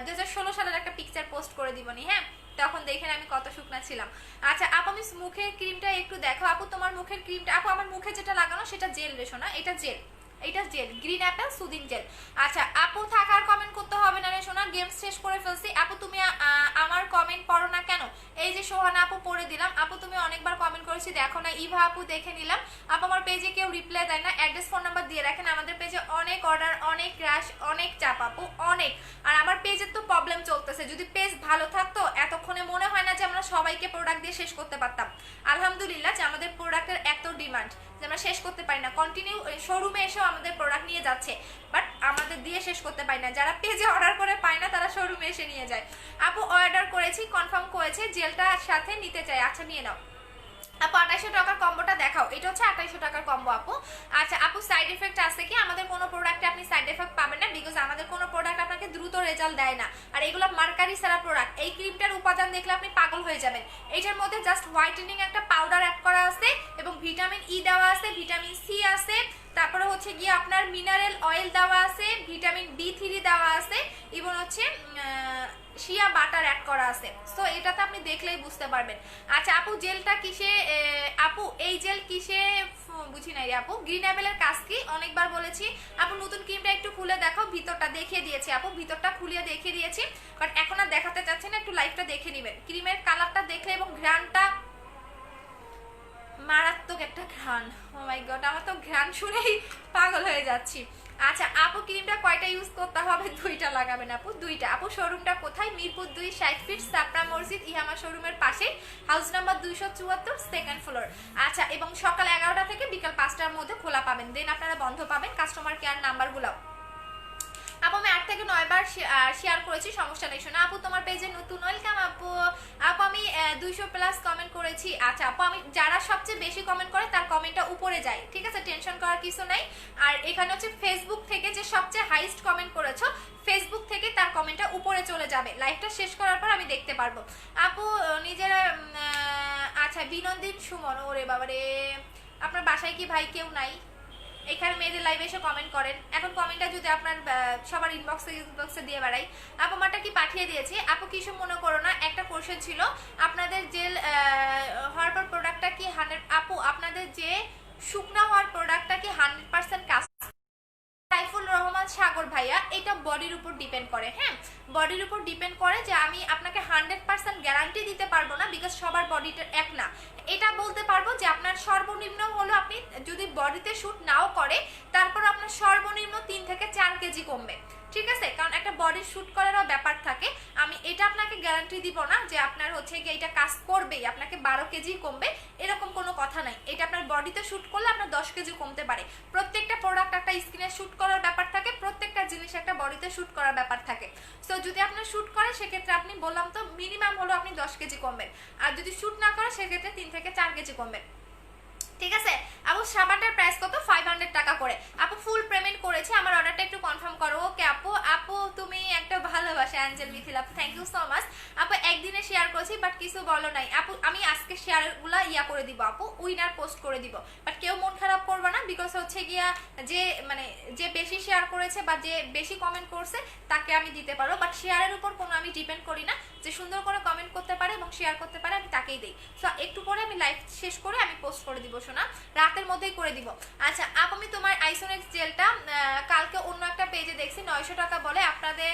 2016 সালের একটা পিকচার পোস্ট করে দিবনি, হ্যাঁ তখন দেখেন আমি কত শুকনা ছিলাম। আচ্ছা আপু আমি মুখের ক্রিমটা একটু দেখো আপু, তোমার মুখের ক্রিমটা আপু। আমার মুখে যেটা লাগানো সেটা জেল রেশো না, এটা জেল, এটা gel, green apple soothing gel. আচ্ছা আপু থাকার কমেন্ট করতে হবে না রে সোনা, গেমস শেষ করে ফেলছি আপু। তুমি আমার কমেন্ট পড়ো না কেন? এই যে সোহানা আপু পড়ে দিলাম আপু, তুমি অনেকবার কমেন্ট করেছি দেখো না। ইভা আপু দেখে নিলাম আপু, আমার পেজে কেউ রিপ্লাই দেয় না, অ্যাড্রেস ফোন নাম্বার দিয়ে রাখেন। আমাদের পেজে অনেক অর্ডার, অনেক রাশ, অনেক চাপ আপু, অনেক। আর আমার পেজের তো প্রবলেম চলতেছে, যদি পেজ ভালো থাকতো এতক্ষণে মনে হয় না যে আমরা সবাইকে প্রোডাক্ট দিয়ে শেষ করতে পারতাম। আলহামদুলিল্লাহ যে আমাদের প্রোডাক্টের এত ডিমান্ড যে আমরা শেষ করতে পারি না, কন্টিনিউ শোরুমে এসেও আমাদের প্রোডাক্ট নিয়ে যাচ্ছে, বাট আমাদের দিয়ে শেষ করতে পারি না। যারা পেজে অর্ডার করে পায় না তারা শোরুমে এসে নিয়ে যায়। আপু অর্ডার করেছি, কনফার্ম করেছে, জেলটার সাথে নিতে চাই, আচ্ছা নিয়ে নাও। আপু 2800 টাকার কম্বোটা দেখাও। এটা হচ্ছে 2800 টাকার কম্বো আপু। আচ্ছা আপু সাইড এফেক্ট আছে কি? আমাদের কোনো প্রোডাক্টে আপনি সাইড এফেক্ট পাবেন না, বিকজ আমাদের কোনো প্রোডাক্ট আপনাকে দ্রুত রেজাল্ট দেয় না। আর এগুলো মার্কারি সারা প্রোডাক্ট। এই ক্রিমটার উপাদান দেখলে আপনি পাগল হয়ে যাবেন। এইটার মধ্যে জাস্ট হোয়াইটেনিং একটা পাউডার অ্যাড করা আছে এবং ভিটামিন ই দেওয়া আছে, ভিটামিন সি আছে, তারপরে হচ্ছে গিয়ে আপনার মিনারেল অয়েল দেওয়া আছে, ভিটামিন B3 দেওয়া আছে এবং হচ্ছে শিয়া বাটার অ্যাড করা আছে। সো এটাতে আপনি দেখলেই বুঝতে পারবেন। আচ্ছা আপু জেলটা কিসে, আপু এই জেল কিসে বুঝি নাই রে আপু। গ্রিন অ্যাপেলের কাজ কি? অনেকবার বলেছি আপু নতুন ক্রিমটা একটু খুলে দেখো। ভিতরটা দেখিয়ে দিয়েছি আপু, ভিতরটা খুলিয়ে দেখিয়ে দিয়েছি, বাট এখন আর দেখাতে চাচ্ছি না, একটু লাইভটা দেখে নেবেন। ক্রিমের কালারটা দেখলে এবং ঘ্রাণটা মারাত্মক একটা ঘ্রাণ। ও মাই গড, আমার তো ঘ্রাণ শুনেই পাগল হয়ে যাচ্ছি। আচ্ছা আপু ক্রিমটা কয়টা ইউজ করতে হবে? 2টা লাগাবেন আপু, 2টা। আপু শোরুমটা কোথায়? মিরপুর 2 60 ফিট সাপড়া মসজিদ ইহামা শোরুমের পাশে, হাউস নাম্বার 274 সেকেন্ড ফ্লোর। আচ্ছা এবং সকাল 11টা থেকে বিকাল 5টার মধ্যে খোলা পাবেন, দেন আপনারা বন্ধ পাবেন। কাস্টমার কেয়ার নাম্বারগুলো আপু আমি 8 থেকে 9 বার শেয়ার করেছি, সমস্যা নেই। শোনা আপু তোমার পেজে নতুন, ওয়েলকাম আপু। আপু আমি 200 প্লাস কমেন্ট করেছি। আচ্ছা আপু আমি যারা সবচেয়ে বেশি কমেন্ট করে তার কমেন্টটা উপরে যায়, ঠিক আছে, টেনশন করার কিছু নাই। আর এখানে হচ্ছে ফেসবুক থেকে যে সবচেয়ে হাইস্ট কমেন্ট করেছো, ফেসবুক থেকে তার কমেন্টটা উপরে চলে যাবে। লাইভটা শেষ করার পর আমি দেখতে পারবো। আপু নিজেরা আচ্ছা বিনোদিন সুমন, ওরে বাবারে আপনার বাসায় কি ভাই কেউ নাই? এখানে মেয়েদের লাইভে এসে কমেন্ট করেন। এখন কমেন্টটা যদি আপনার সবার ইনবক্সে দিয়ে বেড়াই। আপু আমারটা কি পাঠিয়ে দিয়েছি। আপু কিছু মনে করো না, একটা কোশ্চেন ছিল আপনাদের জেল হওয়ার পর প্রোডাক্টটা কি 100, আপু আপনাদের যে শুকনা হওয়ার প্রোডাক্টটা কি 100% কাজ? সাইফুল রহমান সাগর ভাইয়া, এটা বডির উপর ডিপেন্ড করে। হ্যাঁ বডির উপর ডিপেন্ড করে, যে আমি আপনাকে 100% গ্যারান্টি দিতে পারবো না, বিকজ সবার বডিটা এক না। এটা বলতে পারবো যে আপনার সর্বনিম্ন হলো, আপনি যদি বডিতে শুট নাও করে তারপর আপনার সর্বনিম্ন 3 থেকে 4 কেজি কমবে, ঠিক আছে, কারণ একটা বডি শুট করারও ব্যাপার থাকে। আমি এটা আপনাকে গ্যারান্টি দিব না যে আপনার হচ্ছে গিয়ে এটা কাজ করবেই, আপনাকে 12 কেজি কমবে, এরকম কোনো কথা নাই। এটা আপনার বডিতে শুট করলে আপনার 10 কেজি কমতে পারে। প্রত্যেকটা প্রোডাক্ট একটা স্কিনে শুট করার ব্যাপার থাকে, প্রত্যেকটা জিনিস একটা বডিতে শুট করার ব্যাপার থাকে। সো যদি আপনার শুট করে সেক্ষেত্রে আপনি বললাম তো মিনিমাম হলো আপনি 10 কেজি কমবেন, আর যদি শুট না করে সেক্ষেত্রে 3 থেকে 4 কেজি কমবেন, ঠিক আছে। আপু সাবানটার প্রাইস কত? 500 টাকা করে। আপু ফুল পেমেন্ট করেছি, আমার অর্ডারটা একটু কনফার্ম করো। ওকে আপু, আপু তুমি একটা ভালোবাসা অ্যাঞ্জেল মিথিল আপু, থ্যাংক ইউ সো মাচ। আপু একদিনে শেয়ার করেছি বাট কিছু বলো নাই আপু। আমি আজকে শেয়ারগুলো ইয়া করে দিব আপু, উইনার পোস্ট করে দিব, বাট কেউ মন খারাপ করবে না, বিকজ হচ্ছে গিয়া যে মানে যে বেশি শেয়ার করেছে বা যে বেশি কমেন্ট করছে তাকে আমি দিতে পারবো, বাট শেয়ারের উপর কোনো আমি ডিপেন্ড করি না। যে সুন্দর করে কমেন্ট করতে পারে এবং শেয়ার করতে পারে আমি তাকেই দিই। সো একটু পরে আমি লাইভ শেষ করে আমি পোস্ট করে দিব শোনা, রাতের মধ্যেই করে দিব। আচ্ছা আপু আমি তোমার আইসোনেক্স জেলটা কালকে অন্য একটা পেজে দেখছি 900 টাকা বলে, আপনাদের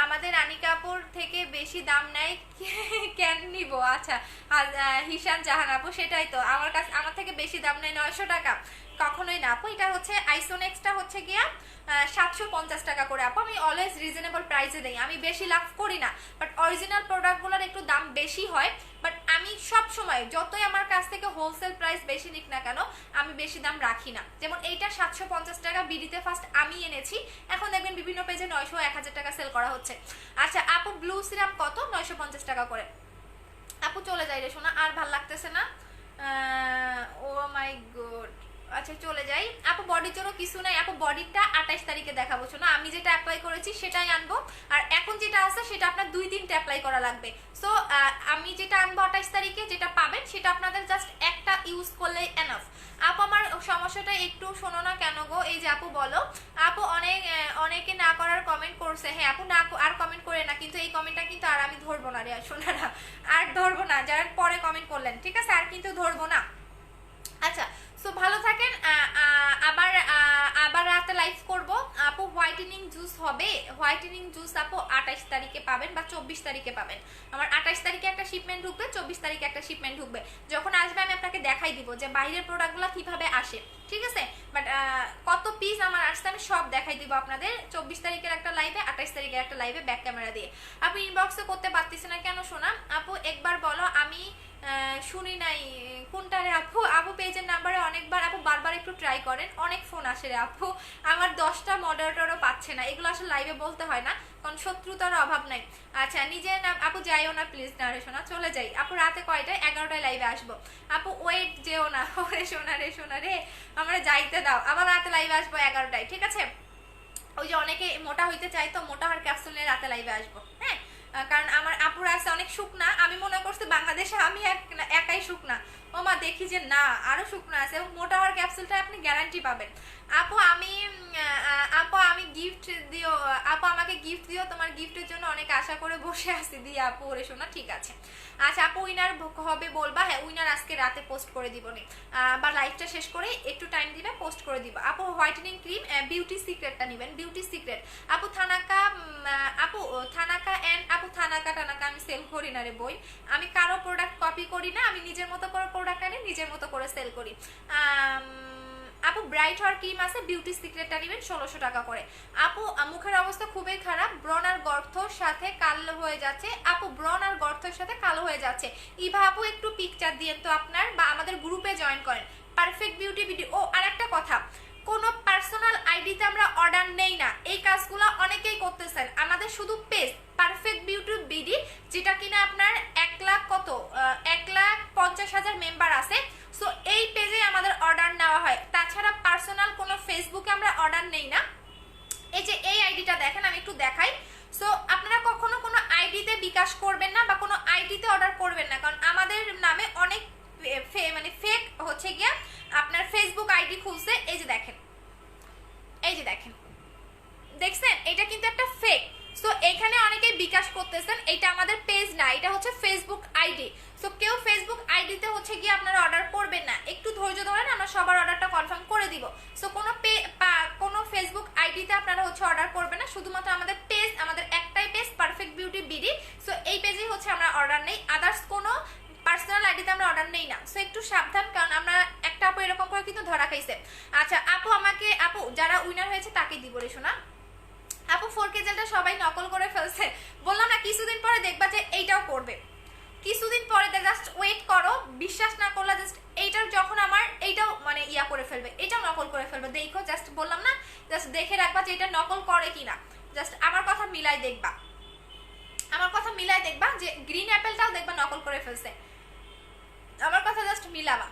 আমাদের রানিকাপুর থেকে বেশি দাম নেয় কেন নিব? আচ্ছা হিশান জাহান আপু, সেটাই তো, আমার থেকে বেশি দাম নেয় 900 টাকা, কখনোই না আপু। এটা হচ্ছে আইসোনেক্সটা হচ্ছে গিয়া 750 টাকা করে আপু। আমি অলওয়েজ রিজনেবল প্রাইসে দেই, আমি বেশি লাভ করি না, বাট অরিজিনাল প্রোডাক্টগুলোর একটু দাম বেশি হয়। বাট আমি সব সময় যতই আমার কাছ থেকে হোলসেল প্রাইস বেশি নিক না কেন আমি বেশি দাম রাখি না। যেমন এইটা 750 টাকা, বিডিতে ফার্স্ট আমি এনেছি, এখন দেখবেন বিভিন্ন পেজে 900 1000 টাকা সেল করা হচ্ছে। আচ্ছা আপু ব্লু সিরাম কত? 950 টাকা করে। আপু চলে যাই রে শোনা, আর ভাল লাগতেছে না। ও মাই গড, আচ্ছা চলে যাই আপু। বডির জন্য কিছু নাই আপু, বডিটা 28 তারিখে দেখাবো শোনা। আমি যেটা অ্যাপ্লাই করেছি সেটাই আনবো, আর এখন যেটা আছে সেটা আপনার 2-3টা অ্যাপ্লাই করা লাগবে। সো আমি যেটা আনবো 28 তারিখে, যেটা পাবেন সেটা আপনাদের জাস্ট একটা ইউজ করলেই এনাফ। আপু আমার সমস্যাটা একটু শোনো না কেন গো? এই যে আপু বলো, আপু অনেকে না করার কমেন্ট করছে। হ্যাঁ আপু না আর কমেন্ট করে না, কিন্তু এই কমেন্টটা কিন্তু আর আমি ধরবো না রে শোনারা, আর ধরবো না, যারা পরে কমেন্ট করলেন, ঠিক আছে, আর কিন্তু ধরবো না। আচ্ছা সো ভালো থাকেন, আবার আবার রাতে লাইভ করব আপু। হোয়াইটেনিং জুস হবে, হোয়াইটেনিং জুস আপু 28 তারিখে পাবেন বা 24 তারিখে পাবেন। আমার 28 তারিখে একটা শিপমেন্ট ঢুকবে, 24 তারিখে একটা শিপমেন্ট ঢুকবে। যখন আসবে আমি আপনাকে দেখাই দিব যে বাইরের প্রোডাক্টগুলো কিভাবে আসে, ঠিক আছে, বাট কত পিস আমার আসছে আমি সব দেখাই দিব আপনাদের 24 তারিখের একটা লাইভে, 28 তারিখের একটা লাইভে ব্যাক ক্যামেরা দিয়ে। আপু ইনবক্সে করতে পারতেছি না কেন শোনা? আপু একবার বলো, আমি শুনি নাই কোনটা রে আপু? আপু পেজের নাম্বারে অনেকবার, আপু বারবার একটু ট্রাই করেন, অনেক ফোন আসে রে আপু, আমার 10টা মডারেটরও পাচ্ছে না, এগুলো আসলে লাইভে বলতে হয় না, কারণ শত্রুতার অভাব নাই। আচ্ছা নিজে না আপু যাইও না প্লিজ না রে সোনা, চলে যাই আপু। রাতে কয়টায়? 11টায় লাইভে আসবো আপু। ওয়েট যেও না ওরে সোনা রে, আমরা যাইতে দাও, আবার রাতে লাইভে আসবো 11টায়, ঠিক আছে? ওই যে অনেকে মোটা হইতে চাই, তো মোটা হওয়ার ক্যাপসুল নিয়ে রাতে লাইভে আসবো, হ্যাঁ? কারণ আমার আপুরা আছে অনেক শুকনা, আমি মনে করছি বাংলাদেশে আমি একাই শুকনা, ও মা দেখি যে না আরো শুকনা আছে, এবং মোটা হওয়ার ক্যাপসুলটা আপনি গ্যারান্টি পাবেন। আপু আমি গিফট দিও, আপু আমাকে গিফট দিও, তোমার গিফটের জন্য অনেক আশা করে বসে আছি, দিয়ে আপু ওরে শোনা, ঠিক আছে। আচ্ছা আপু উইনার হবে বলবা? হ্যাঁ উইনার আজকে রাতে পোস্ট করে দিব নি, বা লাইভটা শেষ করে একটু টাইম দিবে পোস্ট করে দিব। আপু হোয়াইটেনিং ক্রিম বিউটি সিক্রেটটা নেবেন, বিউটি সিক্রেট। আপু থানাকা টানাকা আমি সেল করি না রে বই, আমি কারো প্রোডাক্ট কপি করি না, আমি নিজের মতো করে প্রোডাক্ট আনি, নিজের মতো করে সেল করি। আপু ব্রাইট হওয়ার ক্রিম আছে, বিউটি সিক্রেটটা নেবেন 1600 টাকা করে। আপু মুখের অবস্থা খুবই খারাপ, ব্রণ আর গর্তর সাথে কালো হয়ে যাচ্ছে। আপু ব্রণ আর গর্তের সাথে কালো হয়ে যাচ্ছে, ইভা আপু একটু পিকচার দিয়েন তো আপনার, বা আমাদের গ্রুপে জয়েন করেন পারফেক্ট বিউটি ভিডিও। ও আরেকটা কথা, কোনো পার্সোনাল আইডিতে আমরা অর্ডার নেই না, এই কাজগুলো অনেকেই করতেছেন। আমাদের শুধু পেজ পারফেক্ট বিউটি বিডি, যেটা কিনা আপনার 1,50,000 মেম্বার আছে, সো এই পেজে আমাদের অর্ডার নেওয়া হয়। তাছাড়া পার্সোনাল কোনো ফেসবুকে আমরা অর্ডার নেই না। এই যে এই আইডিটা দেখেন, আমি একটু দেখাই। সো আপনারা কখনো কোনো আইডিতে বিকাশ করবেন না, বা কোনো আইডিতে অর্ডার করবেন না, কারণ আমাদের নামে অনেক মানে ফেক হচ্ছে গিয়া আপনার ফেসবুক আইডি খুলছে। এই যে দেখেন, দেখছেন, এটা কিন্তু একটা ফেক। সো এখানে অনেকেই বিকাশ করতেছেন, এটা আমাদের পেজ না, এটা হচ্ছে ফেসবুক আইডি। সো কেউ ফেসবুক আইডিতে হচ্ছে গিয়ে আপনারা অর্ডার করবেন না, একটু ধৈর্য ধরেন, আমরা সবার অর্ডারটা কনফার্ম করে দিব। সো কোনো ফেসবুক আইডিতে আপনারা হচ্ছে অর্ডার করবেন না, শুধুমাত্র আমাদের পেজ, আমাদের একটাই page perfect beauty BD. So এই পেজেই হচ্ছে আমরা অর্ডার নেই, আদার্স কোনো পার্সোনাল আইডিতে আমরা অর্ডার নেই না। সো একটু সাবধান, কারণ আমরা একটা আপু এরকম করে কিন্তু ধরা খাইছে। আচ্ছা আপু যারা উইনার হয়েছে তাকে দিব রে শোনা। আপু 4K জেলটা সবাই নকল করে ফেলছে, বললাম না কিছুদিন পরে দেখবা যে এইটাও করবে, কিছুদিন পরে জাস্ট ওয়েট করো, বিশ্বাস না করলে জাস্ট এইটার যখন আমার এইটাও মানে ইয়া করে ফেলবে, এটাও নকল করে ফেলবে, দেখো জাস্ট বললাম না, জাস্ট দেখে রাখবা যে এটা নকল করে কিনা, জাস্ট আমার কথা মিলাই দেখবা, যে গ্রিন অ্যাপেলটাও দেখবা নকল করে ফেলছে, আমার কথা জাস্ট মিলাবা।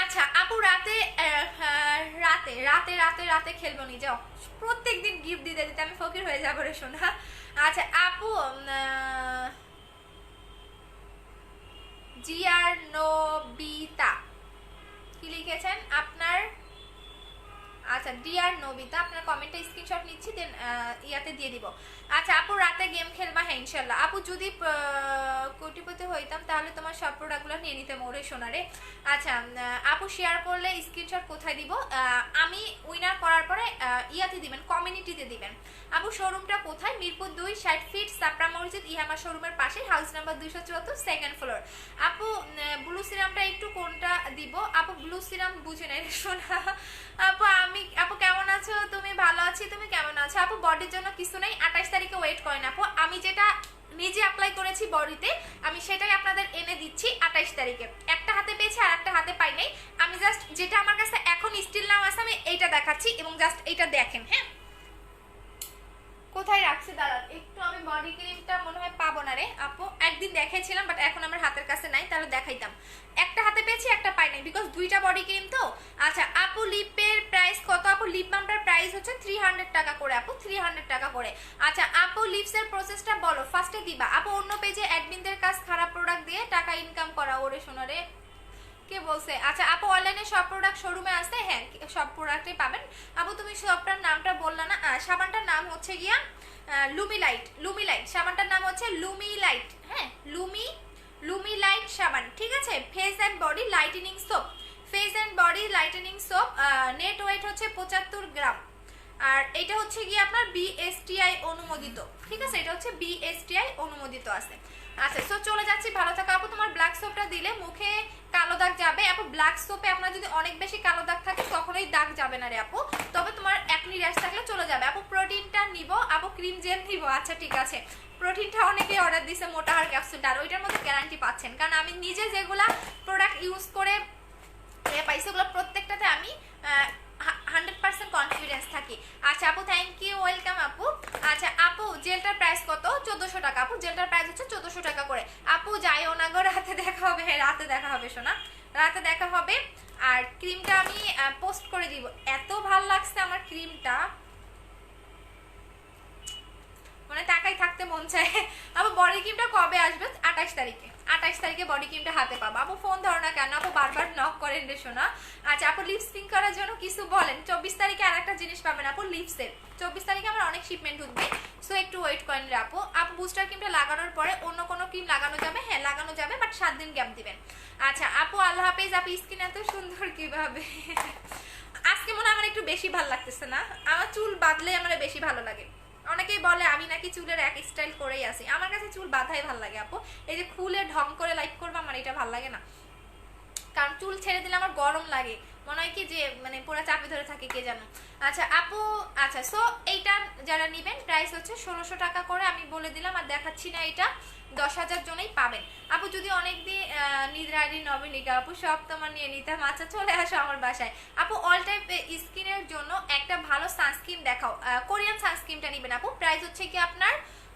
আচ্ছা আপু রাতে খেলবো নি, যাও প্রত্যেকদিন গিফট দিতে দিতে আমি ফকির হয়ে যাবো রে শোনা। আচ্ছা আপু জিআর নবিতা কি লিখেছেন আপনার? আচ্ছা ডিয়ার নবিতা, আপনার কমেন্টে স্ক্রিনশট নিচ্ছি, দেন ইয়াতে দিয়ে দিব। আচ্ছা আপু রাতে গেম খেলবা? হ্যাঁ ইনশাল্লাহ। আপু যদি কোটিপতি হইতাম তাহলে তোমার সব প্রোডাক্টগুলো নিয়ে নিতে মোরে সোনারে। আচ্ছা আপু শেয়ার করলে স্ক্রিনশট কোথায় দিব? আমি উইনার করার পরে ইয়াতে দিবেন, কমিউনিটিতে দিবেন। আপু শোরুমটা কোথায়? মিরপুর 2 60 ফিট সাপড়া মসজিদ ইহামা শোরুমের পাশে, হাউস নাম্বার 274 সেকেন্ড ফ্লোর। আপু ব্লু সিরামটা একটু কোনটা দিব? আপু ব্লু সিরাম বুঝে নেই শোনা। আপু কেমন আছো? তুমি ভালো আছি, তুমি কেমন আছো? আপু বডির জন্য কিছু নেই, 28 তারিখে ওয়েট করেন আপু, আমি যেটা নিজে অ্যাপ্লাই করেছি বডিতে আমি সেটাই আপনাদের এনে দিচ্ছি 28 তারিখে। একটা হাতে পেয়েছি আর একটা হাতে পাই নাই, আমি জাস্ট যেটা আমার কাছে এখন স্টিল নাও আছে আমি এইটা দেখাচ্ছি, এবং জাস্ট এইটা দেখেন। হ্যাঁ কোথায় রাখছি দাঁড়ান একটু, আমি বডি ক্রিমটা মনে হয় পাবো না রে আপু, একদিন দেখাইছিলাম বাট এখন আমার হাতের কাছে নাই, তাহলে দেখাইতাম। একটা হাতে পেয়েছি একটা পাই নাই, বিকজ দুইটা বডি ক্রিম তো। আচ্ছা আপু লিপের প্রাইস কত? আপু লিপ বামটার প্রাইস হচ্ছে 300 টাকা করে আপু, 300 টাকা করে। আচ্ছা আপু লিপসের প্রসেসটা বলো, ফার্স্টে দিবা আপু অন্য পেজে অ্যাডমিনদের কাজ খারাপ প্রোডাক্ট দিয়ে টাকা ইনকাম করা, ওরে শোনা রে কে বলছে? আচ্ছা আপু অনলাইনে সব প্রোডাক্ট শোরুমে আছে? হ্যাঁ সব প্রোডাক্টই পাবেন আপু। তুমি সবটার নামটা বললা না? সাবানটার নাম হচ্ছে গিয়া লুমিলাইট, সাবানটার নাম হচ্ছে লুমিলাইট। হ্যাঁ লুমিলাইট সাবান, ঠিক আছে। Face and body lightening soap, net weight হচ্ছে 75 গ্রাম, আর এটা হচ্ছে গিয়ে আপনার BSTI অনুমোদিত, ঠিক আছে, এটা হচ্ছে BSTI অনুমোদিত আছে। আচ্ছা সো চলে যাচ্ছি, ভালো থাকো আপু। তোমার ব্ল্যাক সোপটা দিলে মুখে কালো দাগ যাবে আপু, ব্ল্যাক সোপে আপনার যদি অনেক বেশি কালো দাগ থাকে কখনোই দাগ যাবে না রে আপু, তবে তোমার একনি র্যাশ থাকলে চলে যাবে আপু। প্রোটিনটা নিব আপু, ক্রিম জেল নিব, আচ্ছা ঠিক আছে। প্রোটিনটা অনেকেই অর্ডার দিছে, মোটা আর ক্যাপসুলটা, আর ওইটার মধ্যে গ্যারান্টি পাচ্ছেন, কারণ আমি নিজে যেগুলা প্রোডাক্ট ইউজ করে পাইছি ওগুলো প্রত্যেকটাতে আমি 100% কনফিডেন্স ব্যালেন্স থাকে। আচ্ছা আপু থ্যাংক ইউ, ওয়েলকাম আপু। আচ্ছা আপু জেলটার প্রাইস কত? 1400 টাকা আপু, জেলটার প্রাইস হচ্ছে 1400 টাকা করে। আপু যাইও না গো, রাতে দেখা হবে। হ্যাঁ রাতে দেখা হবে সোনা, রাতে দেখা হবে। আর ক্রিমটা আমি পোস্ট করে দিব, এত ভাল লাগছে আমার ক্রিমটা, মানে টাকাই থাকতে মন চায়। আপু বডি ক্রিমটা কবে আসবে? 28 তারিখে, 28 তারিখে বডি ক্রিমটা হাতে পাবো। আপু ফোন ধরো না কেন আপু, বারবার নক করেন রে শোনা। আচ্ছা আপু লিপস পিঙ্ক করার জন্য কিছু বলেন। 24 তারিখে আর একটা জিনিস পাবেন আপু, লিপসের 24 তারিখে আমার অনেক শিপমেন্ট উঠবে, সো একটু ওয়েট করেন রে আপু। আপু বুস্টার ক্রিমটা লাগানোর পরে অন্য কোনো ক্রিম লাগানো যাবে? হ্যাঁ লাগানো যাবে, বাট 7 দিন গ্যাপ দিবেন। আচ্ছা আপু আল্লাহ হাফেজ। আপু স্কিন এত সুন্দর কিভাবে? আজকে মনে হয় আমার একটু বেশি ভালো লাগতেছে না, আমার চুল বাঁধলে আমার বেশি ভালো লাগে। অনেকেই বলে আমি নাকি চুলের এক স্টাইল করেই আসি, আমার কাছে চুল বাঁধাই ভালো লাগে আপু। এই যে খুলে ঢং করে লাইক করবো আমার এটা ভালো লাগে না, কারণ চুল ছেড়ে দিলে আমার গরম লাগে, মনে হয় কি যে মানে পুরো চাপে ধরে থাকে কে জানো। আচ্ছা আপু, আচ্ছা সো এইটা যারা নেবেন প্রাইস হচ্ছে 1600 টাকা করে, আমি বলে দিলাম আর দেখাচ্ছি না, এটা 10,000 জনেই পাবেন আপু। যদি অনেক দিন নিদ্রারি নবনীকা আপু সব তোমার নিয়ে নিতাম। আচ্ছা চলে আসো আমার বাসায় আপু। অল টাইপ স্কিনের জন্য একটা ভালো সানস্ক্রিন দেখাও, কোরিয়ান সানস্ক্রিনটা নেবেন আপু। প্রাইস হচ্ছে কি আপনার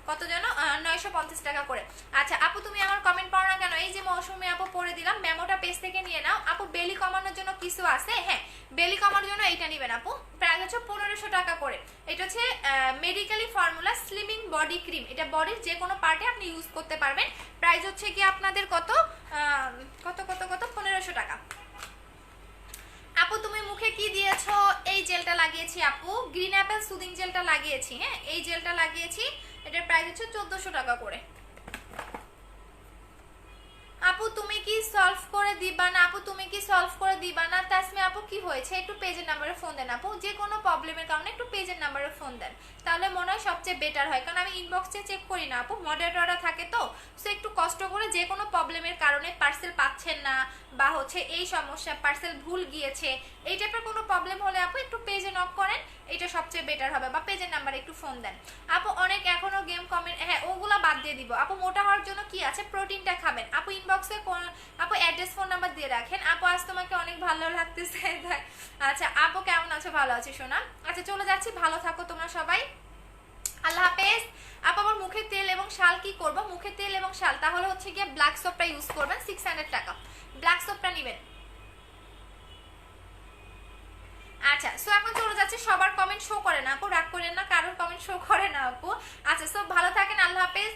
কত যেন 950 টাকা করে। আচ্ছা আপু তুমি আমার কমেন্ট পড়ো না কেন? এই যে মৌসুমী আপু পড়ে দিলাম, মেমোটা পেজ থেকে নিয়ে নাও আপু। বেলি কমানোর জন্য কিছু আছে? হ্যাঁ বেলি কমানোর জন্য এইটা নেবেন আপু, প্রাইস হচ্ছে 1500 টাকা করে। এটা হচ্ছে medically formula slimming body cream, এটা বডির যে কোনো পার্টে আপনি ইউজ করতে পারবেন। প্রাইস হচ্ছে কি আপনাদের কত কত কত কত 1500 টাকা। আপু তুমি মুখে কি দিয়েছো? এই জেলটা লাগিয়েছি আপু, গ্রিন অ্যাপেল সুদিং জেলটা লাগিয়েছি। হ্যাঁ এই জেলটা লাগিয়েছি, এটার প্রাইস হচ্ছে 1400 টাকা করে। আপু তুমি কি সলভ করে দিবা না? আপু তুমি কি সলভ করে দিবা না? তাসমি আপু কি হয়েছে? একটু পেজের নাম্বারে ফোন দেন আপু, যে কোনো প্রবলেমের কারণে একটু পেজের নাম্বারে ফোন দেন, তাহলে মনে হয় সবচেয়ে বেটার হয়, কারণ আমি ইনবক্সে চেক করি না আপু, মডারেটররা থাকে তো, সো একটু কষ্ট করে যে কোনো প্রবলেমের কারণে পার্সেল পাচ্ছেন না বা হচ্ছে এই সমস্যা পার্সেল ভুল গিয়েছে এই টাইপের কোনো প্রবলেম হলে আপু একটু পেজে নক করেন, এটা সবচেয়ে বেটার হবে, বা পেজের নাম্বারে একটু ফোন দেন আপু। অনেক এখনো গেম কমেন্ট, হ্যাঁ ওগুলা বাদ দিয়ে দিব আপু। মোটা হওয়ার জন্য কি আছে? প্রোটিনটা খাবেন আপু। ইনবক্সে আপু অ্যাড্রেস ফোন নাম্বার দিয়ে রাখেন আপু। আজ তোমাকে অনেক ভালো লাগতেছে। আচ্ছা আপু কেমন আছো? ভালো আছি সোনা। আচ্ছা চলে যাচ্ছি, ভালো থাকো তোমরা সবাই, আল্লাহ হাফেজ। আপু আমার মুখের তেল এবং শাল কি করব? মুখের তেল এবং শাল তাহলে হচ্ছে গিয়ে ব্ল্যাক সোপটা ইউজ করবেন, 600 টাকা ব্ল্যাক সোপটা নেবেন। আচ্ছা সো এখন চলে যাচ্ছে, সবার কমেন্ট শো করে না আপু, রাগ করেন না, কারোর কমেন্ট শো করে না আপু। আচ্ছা সো ভালো থাকেন, আল্লাহ হাফেজ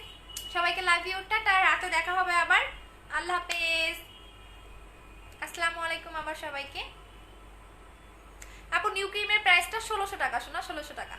সবাইকে, লাভ ইউ, টাটা, রাতে দেখা হবে আবার, আল্লাহ হাফেজ, আসসালামু আলাইকুম আবার সবাইকে। আপু নিউ ক্রিমের প্রাইসটা 1600 টাকা শোনা, 1600 টাকা।